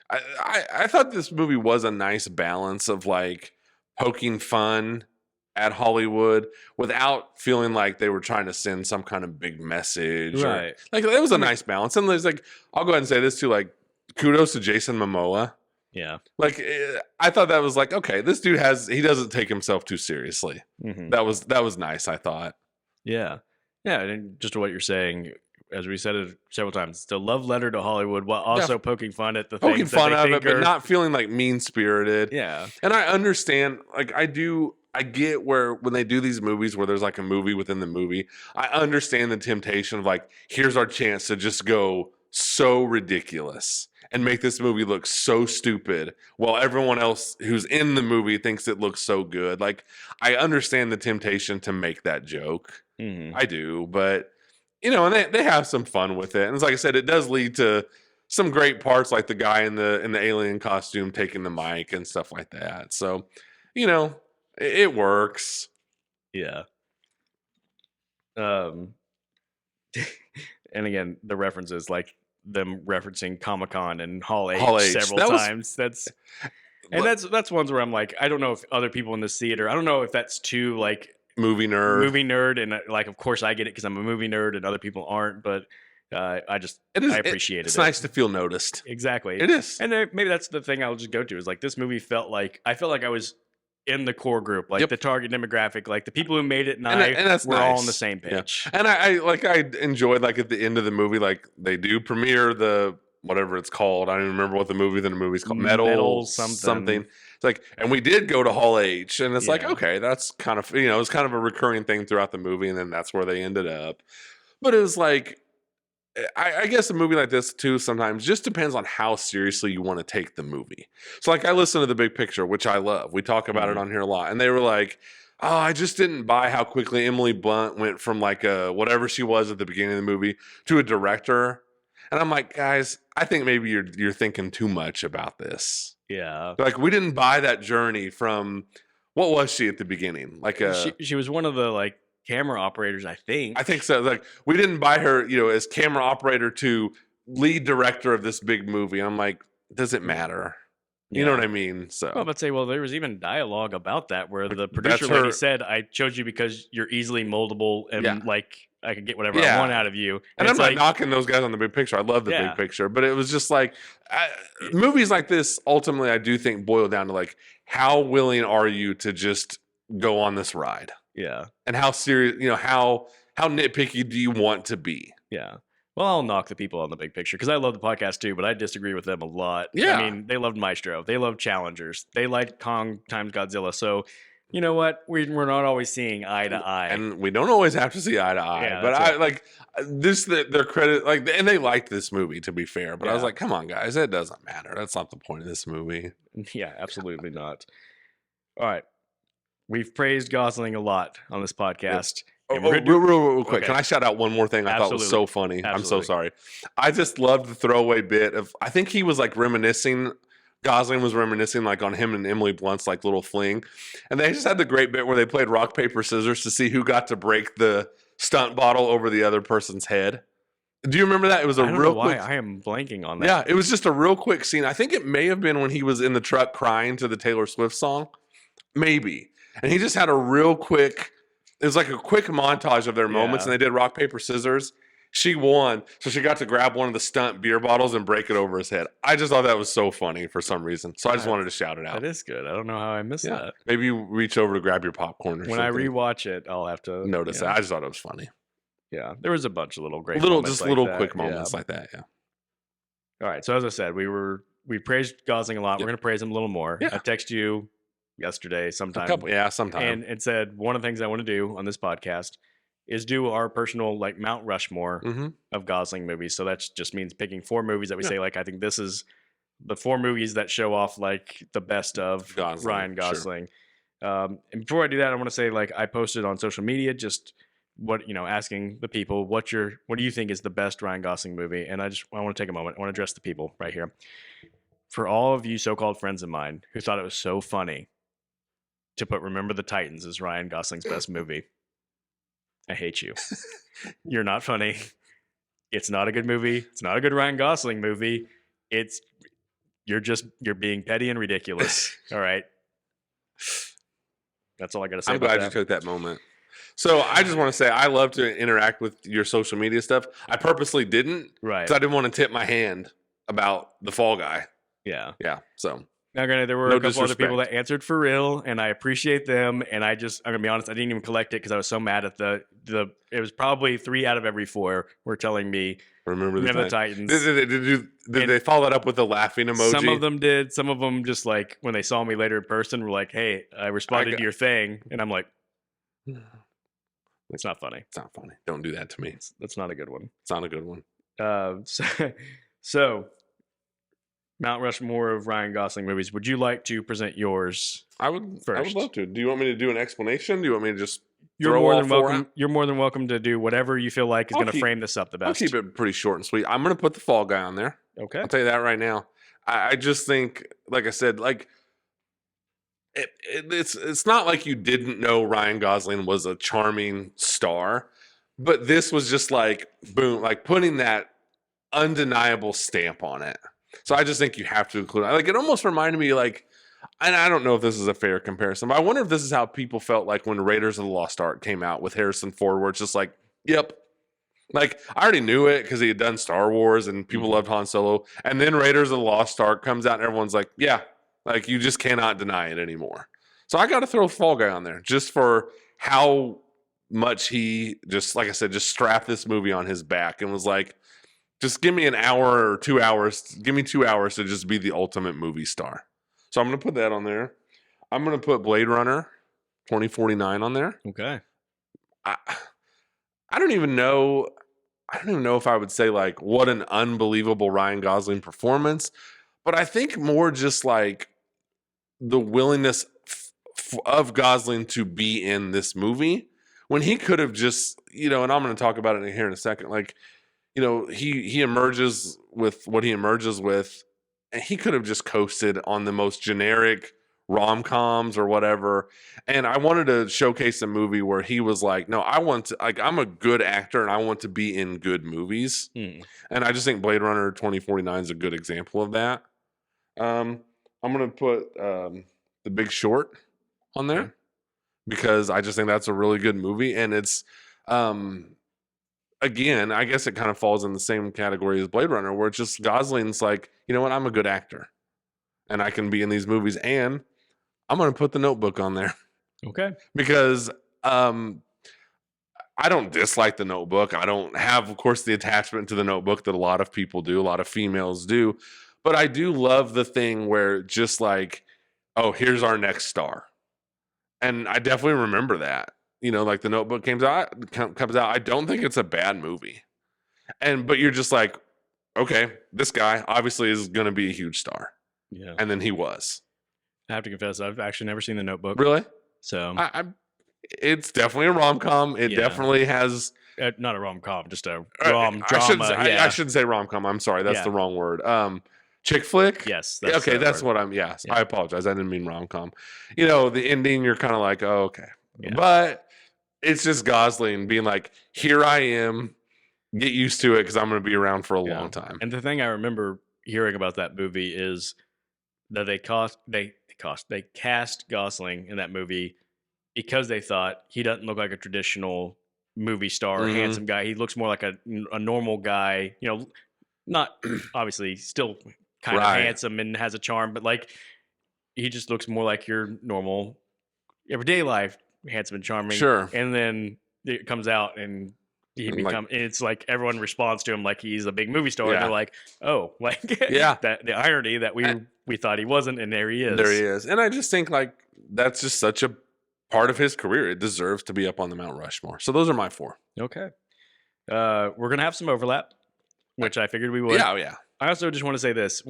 I thought this movie was a nice balance of like poking fun at Hollywood without feeling like they were trying to send some kind of big message. Right. Like it was a nice balance. And there's like, I'll go ahead and say this too, like kudos to Jason Momoa. Yeah. Like I thought that was like, okay, this dude he doesn't take himself too seriously. Mm-hmm. That was nice, I thought. Yeah. Yeah. And just what you're saying, as we said it several times, it's a love letter to Hollywood while also poking fun at the poking things fun that of they it, think but not feeling like mean spirited. Yeah. And I understand, like I get where when they do these movies where there's like a movie within the movie, I understand the temptation of like, here's our chance to just go so ridiculous and make this movie look so stupid while everyone else who's in the movie thinks it looks so good. Like, I understand the temptation to make that joke. Mm-hmm. I do, but you know, and they have some fun with it. And it's like I said, it does lead to some great parts, like the guy in the alien costume taking the mic and stuff like that. So, you know, it works. Yeah. And again, the references, like them referencing Comic-Con and Hall H several times. That's ones where I'm like, I don't know if other people in this theater, I don't know if that's too like movie nerd, and like, of course I get it because I'm a movie nerd and other people aren't, but I appreciate it. It's nice to feel noticed. Exactly. It is. And maybe that's the thing I'll just go to is like, this movie felt like I was in the core group, like the target demographic, like the people who made it and that's we're all on the same page. Yeah. And I enjoyed like at the end of the movie, like they do premiere the whatever it's called. I don't even remember what the movie's called. Metal something. It's like, and we did go to Hall H, and it's like, okay, that's kind of, you know, it's kind of a recurring thing throughout the movie, and then that's where they ended up. But it was like, I guess a movie like this too sometimes just depends on how seriously you want to take the movie. So like I listen to The Big Picture, which I love. We talk about it on here a lot. And they were like, oh, I just didn't buy how quickly Emily Blunt went from like a whatever she was at the beginning of the movie to a director. And I'm like, guys, I think maybe you're thinking too much about this. Yeah. Like we didn't buy that journey from, what was she at the beginning? Like she was one of the like camera operators, I think so. Like we didn't buy her, you know, as camera operator to lead director of this big movie. I'm like, does it matter? You know what I mean? So well, but say, well, there was even dialogue about that where the producer lady said, "I chose you because you're easily moldable and like I can get whatever I want out of you." And I'm not knocking those guys on The Big Picture. I love The Big Picture, but it was just like movies like this. Ultimately, I do think boil down to like, how willing are you to just go on this ride? Yeah. And how serious, you know, how nitpicky do you want to be? Yeah. Well, I'll knock the people on The Big Picture because I love the podcast too, but I disagree with them a lot. Yeah. I mean, they loved Maestro. They loved Challengers. They liked Kong times Godzilla. So, you know what? We're not always seeing eye to eye. And we don't always have to see eye to eye. Yeah, but I like this, their credit, like, and they liked this movie, to be fair. But I was like, come on, guys, it doesn't matter. That's not the point of this movie. Yeah, absolutely not. All right. We've praised Gosling a lot on this podcast. Real quick. Okay. Can I shout out one more thing I thought was so funny? I'm so sorry. I just loved the throwaway bit of, I think he was like Gosling was reminiscing like on him and Emily Blunt's like little fling. And they just had the great bit where they played rock, paper, scissors to see who got to break the stunt bottle over the other person's head. Do you remember that? It was a real quick. I am blanking on that. Yeah, it was just a real quick scene. I think it may have been when he was in the truck crying to the Taylor Swift song. Maybe. And he just had a real quick, it was like a quick montage of their moments, and they did rock, paper, scissors. She won, so she got to grab one of the stunt beer bottles and break it over his head. I just thought that was so funny for some reason. So I just wanted to shout it out. That is good. I don't know how I missed that. Maybe you reach over to grab your popcorn or something. When I rewatch it, I'll have to notice that. I just thought it was funny. Yeah, there was a bunch of little great quick moments like that. Yeah. All right. So as I said, we praised Gosling a lot. We're going to praise him a little more. Yeah. I texted you yesterday sometime. Sometime. And said one of the things I want to do on this podcast is do our personal like Mount Rushmore of Gosling movies. So that just means picking 4 movies that we say like, I think this is the 4 movies that show off like the best of Ryan Gosling. Sure. And before I do that, I want to say like I posted on social media just asking the people what do you think is the best Ryan Gosling movie? And I want to take a moment. I want to address the people right here. For all of you so-called friends of mine who thought it was so funny to put Remember the Titans as Ryan Gosling's best movie, I hate you. You're not funny. It's not a good movie. It's not a good Ryan Gosling movie. You're being petty and ridiculous. All right. That's all I got to say. I'm glad you took that moment. So I just want to say I love to interact with your social media stuff. I purposely didn't, right? Because I didn't want to tip my hand about the Fall Guy. Yeah. So Now, granted, there were No a couple other people disrespect. that answered for real, and I appreciate them. And I'm gonna be honest, I didn't even collect it because I was so mad at the. It was probably 3 out of every 4 were telling me Remember Remember the the Titans. Titans. Did they follow that up with a laughing emoji? Some of them did. Some of them just like when they saw me later in person were like, "Hey, I responded to your thing," and I'm like, "It's not funny. It's not funny. Don't do that to me. That's not a good one." It's not a good one. So Mount Rushmore of Ryan Gosling movies. Would you like to present yours? I would First. love to. Do you want me to do an explanation? Do you want me to just You're more than welcome. You're more than welcome to do whatever you feel like is going to frame this up the best. I'll keep it pretty short and sweet. I'm going to put the Fall Guy on there. Okay. I'll tell you that right now. I just think, like I said, like it's not like you didn't know Ryan Gosling was a charming star, but this was just like boom, like putting that undeniable stamp on it. So I just think you have to include it. Like it almost reminded me like, and I don't know if this is a fair comparison, but I wonder if this is how people felt like when Raiders of the Lost Ark came out with Harrison Ford, where it's just like, yep. Like I already knew it because he had done Star Wars and people loved Han Solo. And then Raiders of the Lost Ark comes out and everyone's like, yeah, like you just cannot deny it anymore. So I got to throw Fall Guy on there just for how much he just, like I said, just strapped this movie on his back and was like, just give me an hour or 2 hours. Give me 2 hours to just be the ultimate movie star. So I'm going to put that on there. I'm going to put Blade Runner 2049 on there. Okay. I don't even know if I would say like what an unbelievable Ryan Gosling performance, but I think more just like the willingness of Gosling to be in this movie when he could have just, and I'm going to talk about it here in a second. Like, he emerges with what he emerges with, and he could have just coasted on the most generic rom-coms or whatever. And I wanted to showcase a movie where he was like, no, I want to, like, I'm a good actor and I want to be in good movies. And I just think Blade Runner 2049 is a good example of that. I'm going to put The Big Short on there because I just think that's a really good movie. And it's, again, I guess it kind of falls in the same category as Blade Runner, where it's just Gosling's like, you know what, I'm a good actor and I can be in these movies. And I'm going to put The Notebook on there. Okay. Because I don't dislike The Notebook. I don't have, of course, the attachment to The Notebook that a lot of people do, a lot of females do. But I do love the thing where just like, oh, here's our next star. And I definitely remember that. Like The Notebook comes out. I don't think it's a bad movie. But you're just like, okay, this guy obviously is going to be a huge star. Yeah. And then he was. I have to confess, I've actually never seen The Notebook. Really? So it's definitely a rom-com. It definitely has not a rom-com, just a rom drama. I shouldn't say rom-com. I'm sorry, that's the wrong word. Chick flick. Yes. That's what I'm. Yes, yeah. I apologize. I didn't mean rom-com. The ending, you're kind of like, oh, okay, but it's just Gosling being like, here I am. Get used to it because I'm going to be around for a long time. And the thing I remember hearing about that movie is that they cast Gosling in that movie because they thought he doesn't look like a traditional movie star, handsome guy. He looks more like a normal guy, not obviously still kind of handsome and has a charm, but like he just looks more like your normal everyday life, handsome and charming. Sure. And then it comes out and and it's like everyone responds to him like he's a big movie star, and they're like, "Oh, like that the irony that we thought he wasn't, and there he is." There he is, and I just think like that's just such a part of his career. It deserves to be up on the Mount Rushmore. So those are my 4. Okay, we're gonna have some overlap, which I figured we would. Yeah. I also just want to say this: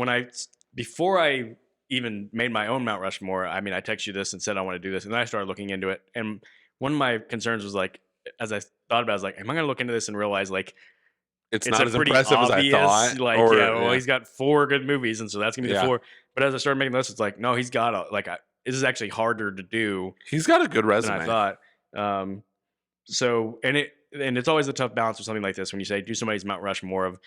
before I even made my own Mount Rushmore, I mean, I texted you this and said I want to do this, and then I started looking into it, and one of my concerns was like, as I thought about it, I was like, am I going to look into this and realize like it's not as impressive obvious, as I thought? Like, well, he's got 4 good movies, and so that's going to be the 4. But as I started making the list, it's like, no, he's got this is actually harder to do. He's got a good resume. Than I thought. So, and it's always a tough balance with something like this when you say do somebody's Mount Rushmore of,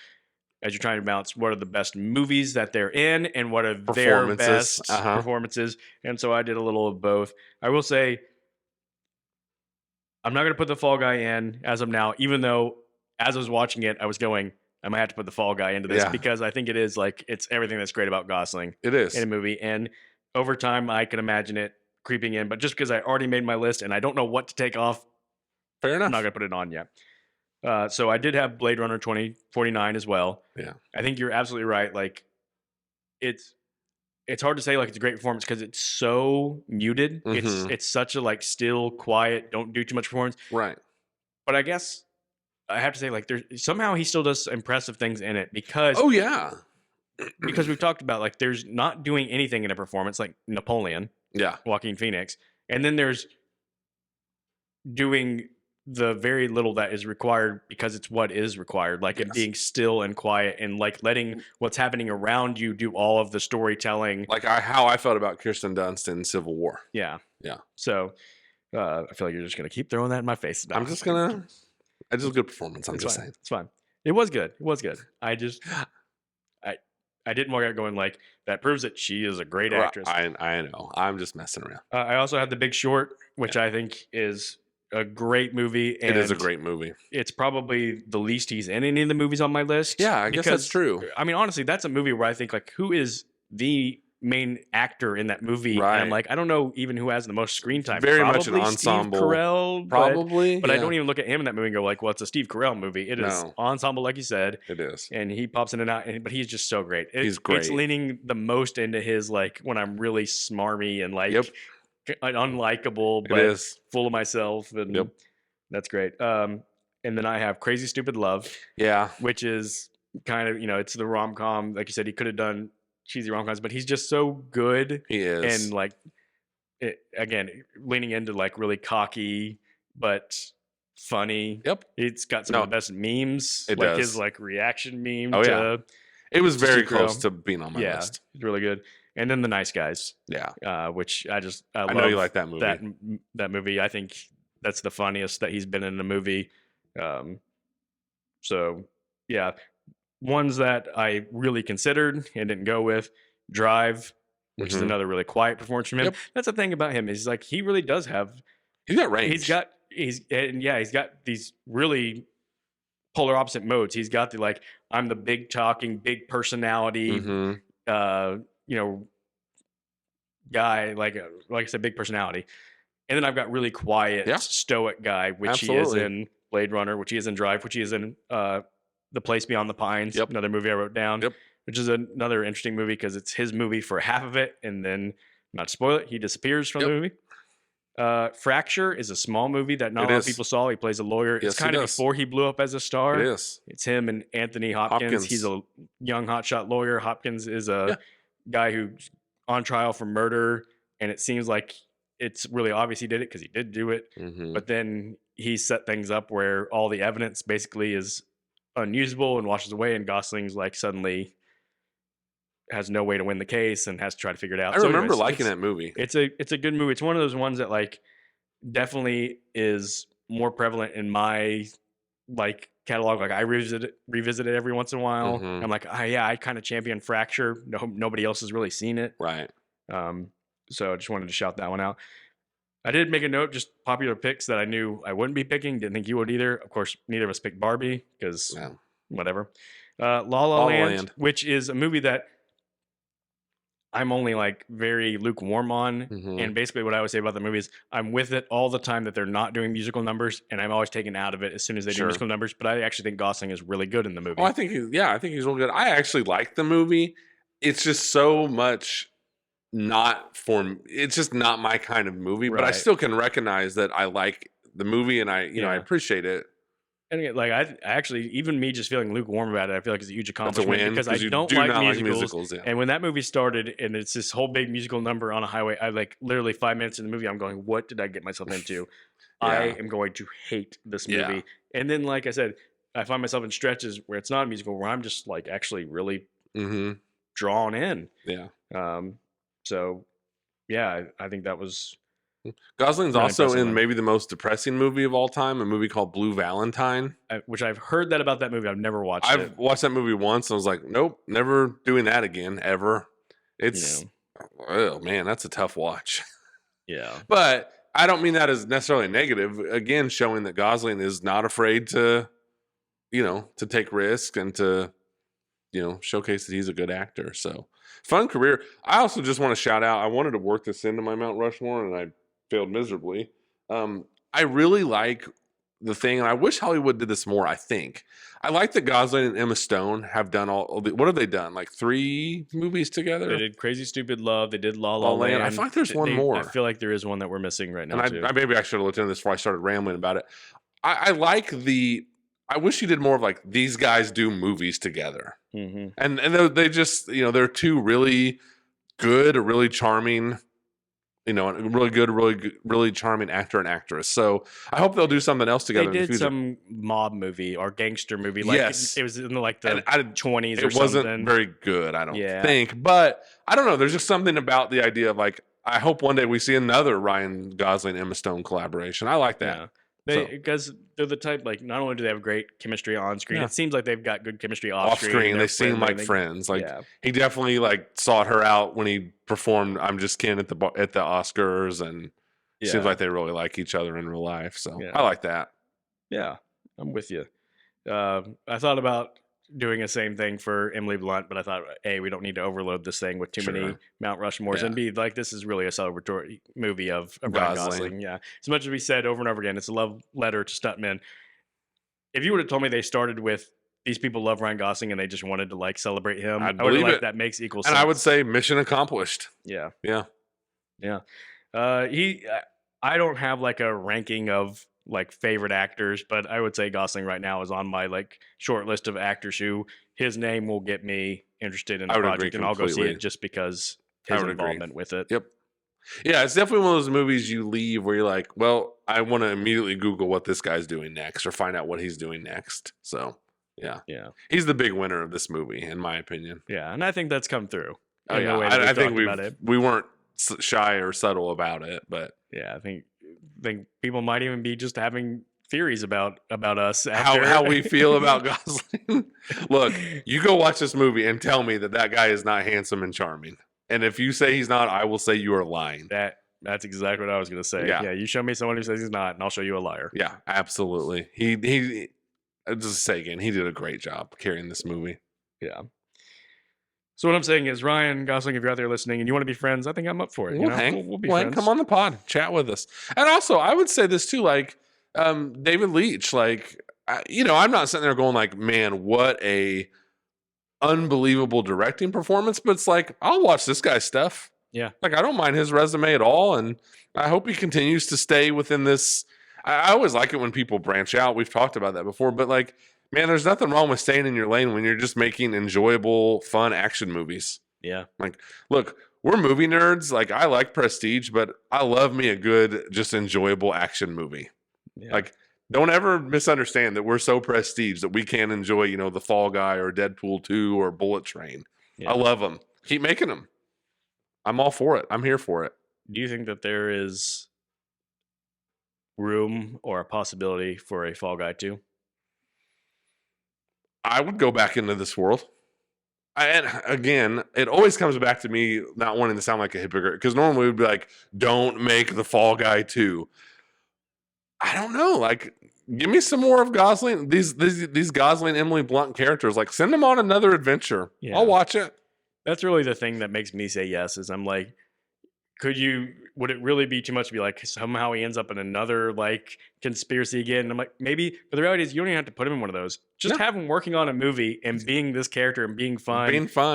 as you're trying to balance what are the best movies that they're in and what are their best performances. And so I did a little of both. I will say, I'm not going to put The Fall Guy in as of now, even though as I was watching it, I was going, I might have to put the Fall Guy into this Yeah. because I think it is like it's everything that's great about Gosling It is. in a movie. And over time, I can imagine it creeping in. But just because I already made my list and I don't know what to take off, Fair enough. I'm not gonna put it on yet. So I did have Blade Runner 2049 as well. Yeah. I think you're absolutely right. Like it's hard to say like it's a great performance because it's so muted. It's such a like still, quiet, don't do too much performance. Right. But I guess I have to say like there's somehow he still does impressive things in it because Oh yeah. because we've talked about like there's not doing anything in a performance like Napoleon, Yeah. Joaquin Phoenix, and then there's doing the very little that is required because it's what is required, like it being still and quiet and like letting what's happening around you do all of the storytelling. Like how I felt about Kirsten Dunst in Civil War. Yeah. Yeah. So I feel like you're just gonna keep throwing that in my face. I'm just gonna. I just a good performance. I'm just saying. It's fine. It was good. It was good. I didn't walk out going like that proves that she is a great actress. I know. I'm just messing around. I also had The Big Short, which I think is a great movie. And it is a great movie. It's probably the least he's in any of the movies on my list. Yeah, I guess that's true. I mean, honestly, that's a movie where I think like, who is the main actor in that movie? Right. And I'm like, I don't know even who has the most screen time. Very probably much an ensemble. Steve Carell, probably. But I don't even look at him in that movie and go like, well, it's a Steve Carell movie. It is No. ensemble, like you said. It is. And he pops in and out, but he's just so great. He's great. It's leaning the most into his like when I'm really smarmy and like unlikable, but full of myself. And that's great. And then I have Crazy Stupid Love. Yeah. Which is kind of, it's the rom-com. Like you said, he could have done cheesy rom-coms, but he's just so good. He is. And like, again, leaning into like really cocky, but funny. Yep. It's got some of the best memes. It like does. his like reaction meme. Oh, yeah. It was very Steve close Carell. to being on my list. It's really good. And then The Nice Guys. Yeah. Which I I know you like that movie. That movie, I think that's the funniest that he's been in a movie. So yeah, ones that I really considered and didn't go with. Drive, which is another really quiet performance from him. That's the thing about him is like he really does have. He's got range. He's got these really polar opposite modes. He's got the like I'm the big talking, big personality, guy like I said, big personality. And then I've got really quiet, stoic guy, which he is in Blade Runner, which he is in Drive, which he is in The Place Beyond the Pines, another movie I wrote down, which is another interesting movie because it's his movie for half of it. And then, not to spoil it, he disappears from the movie. Fracture is a small movie that not a lot of people saw. He plays a lawyer. Yes, it's kind of before he blew up as a star. It is. It's him and Anthony Hopkins. He's a young hotshot lawyer. Hopkins is a guy who's on trial for murder. And it seems like it's really obvious he did it because he did do it. But then he set things up where all the evidence basically is unusable and washes away. And Gosling's like suddenly has no way to win the case and has to try to figure it out. I remember liking that movie. It's a good movie. It's one of those ones that like definitely is more prevalent in my like catalog. Like I revisit it every once in a while. I'm like, I kind of champion Fracture. Nobody else has really seen it. Right. So I just wanted to shout that one out. I did make a note, just popular picks that I knew I wouldn't be picking. Didn't think you would either. Of course, neither of us picked Barbie because whatever. La La Land, which is a movie that I'm only like very lukewarm on. And basically what I would say about the movie is I'm with it all the time that they're not doing musical numbers. And I'm always taken out of it as soon as they do musical numbers. But I actually think Gosling is really good in the movie. Oh, I think he's real good. I actually like the movie. It's just so much it's just not my kind of movie, but I still can recognize that I like the movie and I appreciate it. And again, like I actually, even me just feeling lukewarm about it, I feel like it's a huge accomplishment because I don't like musicals. And when that movie started and it's this whole big musical number on a highway, I like literally 5 minutes in the movie, I'm going, what did I get myself into? I am going to hate this movie. And then, like I said, I find myself in stretches where it's not a musical, where I'm just like actually really drawn in. Yeah. So, yeah, I think that was. Gosling's also in maybe the most depressing movie of all time, a movie called Blue Valentine. Which I've heard that about that movie. I've never watched it. I've watched that movie once and I was like, nope, never doing that again, ever. It's, oh man, that's a tough watch. Yeah. But I don't mean that as necessarily negative. Again, showing that Gosling is not afraid to to take risks and to, showcase that he's a good actor. So fun career. I also just want to shout out, I wanted to work this into my Mount Rushmore and I failed miserably. I really like the thing, and I wish Hollywood did this more. I like that Gosling and Emma Stone have done what have they done? Like 3 movies together? They did Crazy Stupid Love. They did La La La Land. I feel like there's one more. I feel like there is one that we're missing right now, and maybe I should have looked into this before I started rambling about it. I like I wish you did more of like these guys do movies together. Mm-hmm. And they just, they're 2 really good, really charming, really charming actor and actress. So I hope they'll do something else together. They did in some mob movie or gangster movie. Like yes. It was in like the 20s or something. It wasn't very good, I don't think. But I don't know. There's just something about the idea of like, I hope one day we see another Ryan Gosling, Emma Stone collaboration. I like that. Because they're the type, like, not only do they have great chemistry on screen, it seems like they've got good chemistry off screen. They seem like friends. Like he definitely like sought her out when he performed "I'm Just Ken" at the Oscars, and it seems like they really like each other in real life. So I like that. Yeah, I'm with you. I thought about doing the same thing for Emily Blunt, but I thought, A, we don't need to overload this thing with too many Mount Rushmores, and B, like, this is really a celebratory movie of Ryan Gosling. Yeah, as much as we said over and over again, it's a love letter to stuntmen. If you would have told me they started with these people love Ryan Gosling and they just wanted to like celebrate him, I would have that makes equal sense. And I would say mission accomplished. Yeah. I don't have like a ranking of like favorite actors, but I would say Gosling right now is on my like short list of actors who his name will get me interested in the project, and I'll go see it just because his involvement with it. Yep. Yeah, it's definitely one of those movies you leave where you're like, well, I want to immediately Google what this guy's doing next or find out what he's doing next. So yeah, he's the big winner of this movie, in my opinion. Yeah, and I think that's come through. Oh yeah, I think we weren't shy or subtle about it, but yeah, I think people might even be just having theories about us. How we feel about Gosling. Look, you go watch this movie and tell me that guy is not handsome and charming. And if you say he's not, I will say you are lying. That's exactly what I was going to say. Yeah, you show me someone who says he's not, and I'll show you a liar. Yeah, absolutely. He just say again, he did a great job carrying this movie. Yeah. So what I'm saying is, Ryan Gosling, if you're out there listening and you want to be friends, I think I'm up for it. We'll be friends. Come on the pod, chat with us. And also, I would say this too, like David Leitch, like I'm not sitting there going like, man, what a unbelievable directing performance, but it's like I'll watch this guy's stuff. Yeah, like I don't mind his resume at all, and I hope he continues to stay within this. I always like it when people branch out. We've talked about that before, but like, man, there's nothing wrong with staying in your lane when you're just making enjoyable, fun action movies. Yeah. Like, look, we're movie nerds. Like, I like Prestige, but I love me a good, just enjoyable action movie. Yeah. Like, don't ever misunderstand that we're so prestige that we can't enjoy, The Fall Guy or Deadpool 2 or Bullet Train. Yeah. I love them. Keep making them. I'm all for it. I'm here for it. Do you think that there is room or a possibility for a Fall Guy 2? I would go back into this world. And again, it always comes back to me not wanting to sound like a hypocrite, because normally we'd be like, don't make the Fall Guy 2. I don't know. Like, give me some more of Gosling. These Gosling, Emily Blunt characters. Like, send them on another adventure. Yeah. I'll watch it. That's really the thing that makes me say yes, is I'm like, would it really be too much to be like, somehow he ends up in another like conspiracy again? And I'm like, maybe, but the reality is you don't even have to put him in one of those. Just have him working on a movie and being this character and being fun.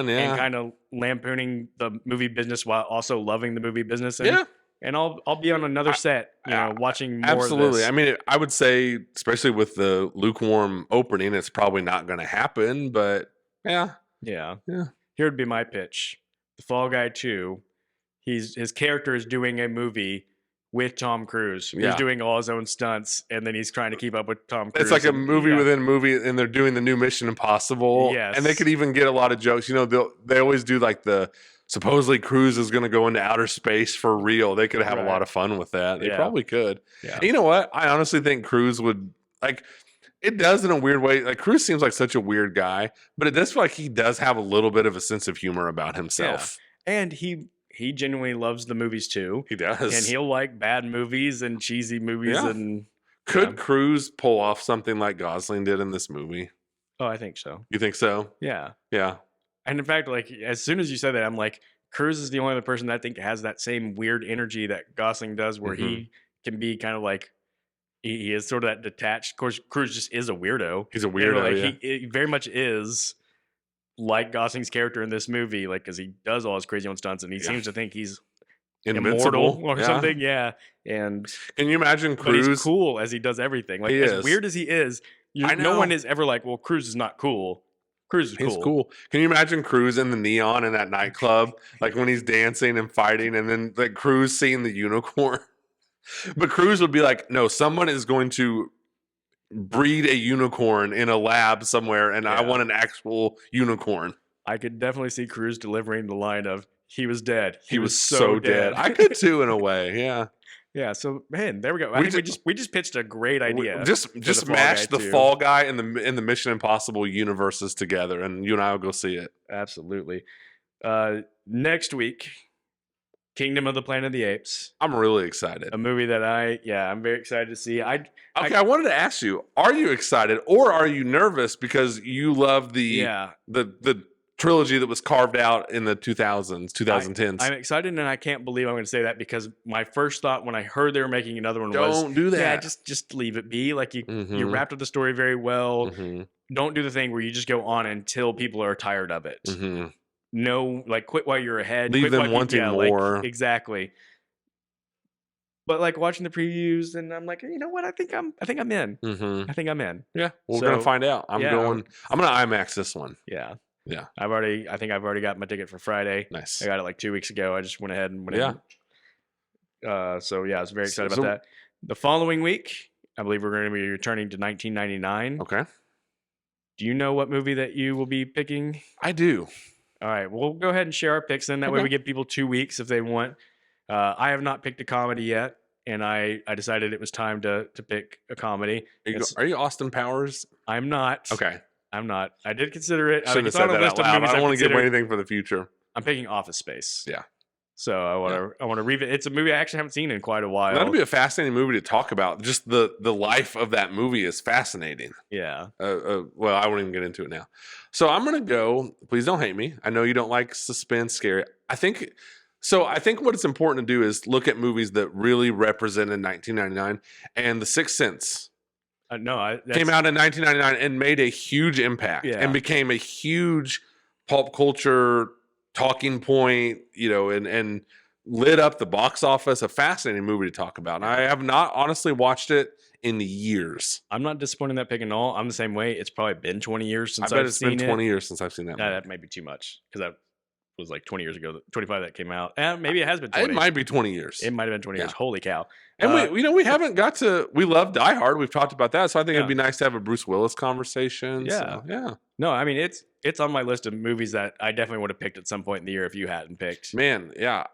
Yeah. And kind of lampooning the movie business while also loving the movie business. And, and I'll be on another set, watching more absolutely. of this. I mean, I would say, especially with the lukewarm opening, it's probably not going to happen, but yeah. Here would be my pitch. The Fall Guy 2. His character is doing a movie with Tom Cruise. He's doing all his own stunts, and then he's trying to keep up with Tom Cruise. It's like a movie within a movie, and they're doing the new Mission Impossible. Yes. And they could even get a lot of jokes. They always do like supposedly Cruise is going to go into outer space for real. They could have a lot of fun with that. They probably could. Yeah. And you know what? I honestly think Cruise would, like, it does in a weird way. Like, Cruise seems like such a weird guy, but it does feel like he does have a little bit of a sense of humor about himself. Yeah. And he genuinely loves the movies too. He does. And he'll like bad movies and cheesy movies. And Could Cruise pull off something like Gosling did in this movie? Oh, I think so. You think so? Yeah. Yeah. And in fact, like as soon as you said that, I'm like, Cruise is the only other person that I think has that same weird energy that Gosling does, where he can be kind of like he is sort of that detached. Of course, Cruise just is a weirdo. He's a weirdo. Like he very much is like Gosling's character in this movie, like because he does all his crazy own stunts, and he seems to think he's invincible or something. Yeah. And can you imagine Cruise? But he's cool as he does everything. Like as weird as he is, no one is ever like, well, Cruise is not cool. Cruise is cool. He's cool. Can you imagine Cruise in the neon in that nightclub, like when he's dancing and fighting, and then like Cruise seeing the unicorn? But Cruise would be like, no, someone is going to breed a unicorn in a lab somewhere, and I want an actual unicorn. I could definitely see Cruise delivering the line of, he was dead. He was so dead. I could too, in a way. Yeah. Yeah. So man, there we go. We just pitched a great idea. Just match the Fall Guy and the Mission Impossible universes together, and you and I will go see it. Absolutely. Next week, Kingdom of the Planet of the Apes. I'm really excited. A movie that I'm very excited to see. I wanted to ask you: are you excited or are you nervous because you love the trilogy that was carved out in the 2010s? I'm excited, and I can't believe I'm going to say that because my first thought when I heard they were making another one was, don't do that. Yeah, just leave it be. Like you wrapped up the story very well. Don't do the thing where you just go on until people are tired of it. No, like quit while you're ahead. Leave them wanting more. Like, exactly. But like watching the previews, and I'm like, you know what? I think I'm in. I think I'm in. Yeah, we're gonna find out. I'm gonna IMAX this one. Yeah. Yeah. I think I've already got my ticket for Friday. Nice. I got it like 2 weeks ago. I just went ahead and went in. So yeah, I was very excited about that. The following week, I believe we're going to be returning to 1999. Okay. Do you know what movie that you will be picking? I do. All right. We'll go ahead and share our picks then. That way we give people 2 weeks if they want. I have not picked a comedy yet, and I decided it was time to pick a comedy. Are you Austin Powers? I'm not. Okay. I'm not. I did consider it. Shouldn't have said that out loud. I don't want to give away anything for the future. I'm picking Office Space. Yeah. So I want to revisit. It's a movie I actually haven't seen in quite a while. That'd be a fascinating movie to talk about. Just the life of that movie is fascinating. Yeah. Well, I won't even get into it now. So I'm gonna go. Please don't hate me. I know you don't like suspense, scary. I think what it's important to do is look at movies that really represented 1999, and The Sixth Sense. Came out in 1999 and made a huge impact and became a huge pulp culture talking point, and lit up the box office. A fascinating movie to talk about. And I have not honestly watched it in years. I'm not disappointed in that pick at all. I'm the same way. It's probably been 20 years since I've seen it. It's been 20 years since I've seen that movie. That might be too much because that was like 20 years ago, 25 that came out. Maybe it has been 20. It might be 20 years. It might have been 20 years. Holy cow. And we haven't got to, we love Die Hard. We've talked about that. So I think it'd be nice to have a Bruce Willis conversation. Yeah. So, yeah. No, I mean, it's on my list of movies that I definitely would have picked at some point in the year if you hadn't picked. Man, yeah.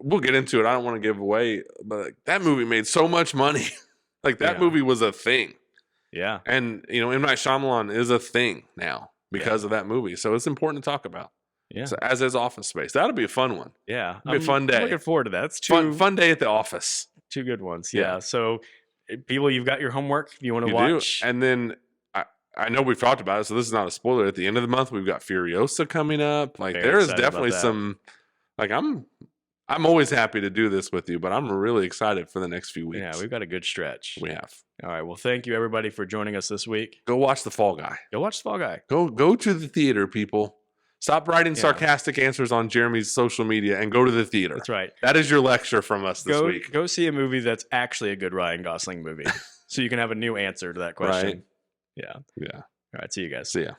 We'll get into it. I don't want to give away, but that movie made so much money. That movie was a thing. Yeah. And, M. Night Shyamalan is a thing now because of that movie. So it's important to talk about. Yeah. So, as is Office Space. That'll be a fun one. Yeah. It'll be a fun day. I'm looking forward to that. It's fun day at the office. 2 good ones. Yeah. So people, you've got your homework if you want to watch. Do. And then I know we've talked about it, so this is not a spoiler. At the end of the month, we've got Furiosa coming up. There is definitely some I'm always happy to do this with you, but I'm really excited for the next few weeks. Yeah, we've got a good stretch. We have. All right. Well, thank you everybody for joining us this week. Go watch The Fall Guy. Go watch The Fall Guy. Go to the theater, people. Stop writing sarcastic answers on Jeremy's social media and go to the theater. That's right. That is your lecture from us this week. Go see a movie that's actually a good Ryan Gosling movie so you can have a new answer to that question. Right. Yeah. Yeah. All right. See you guys. See ya.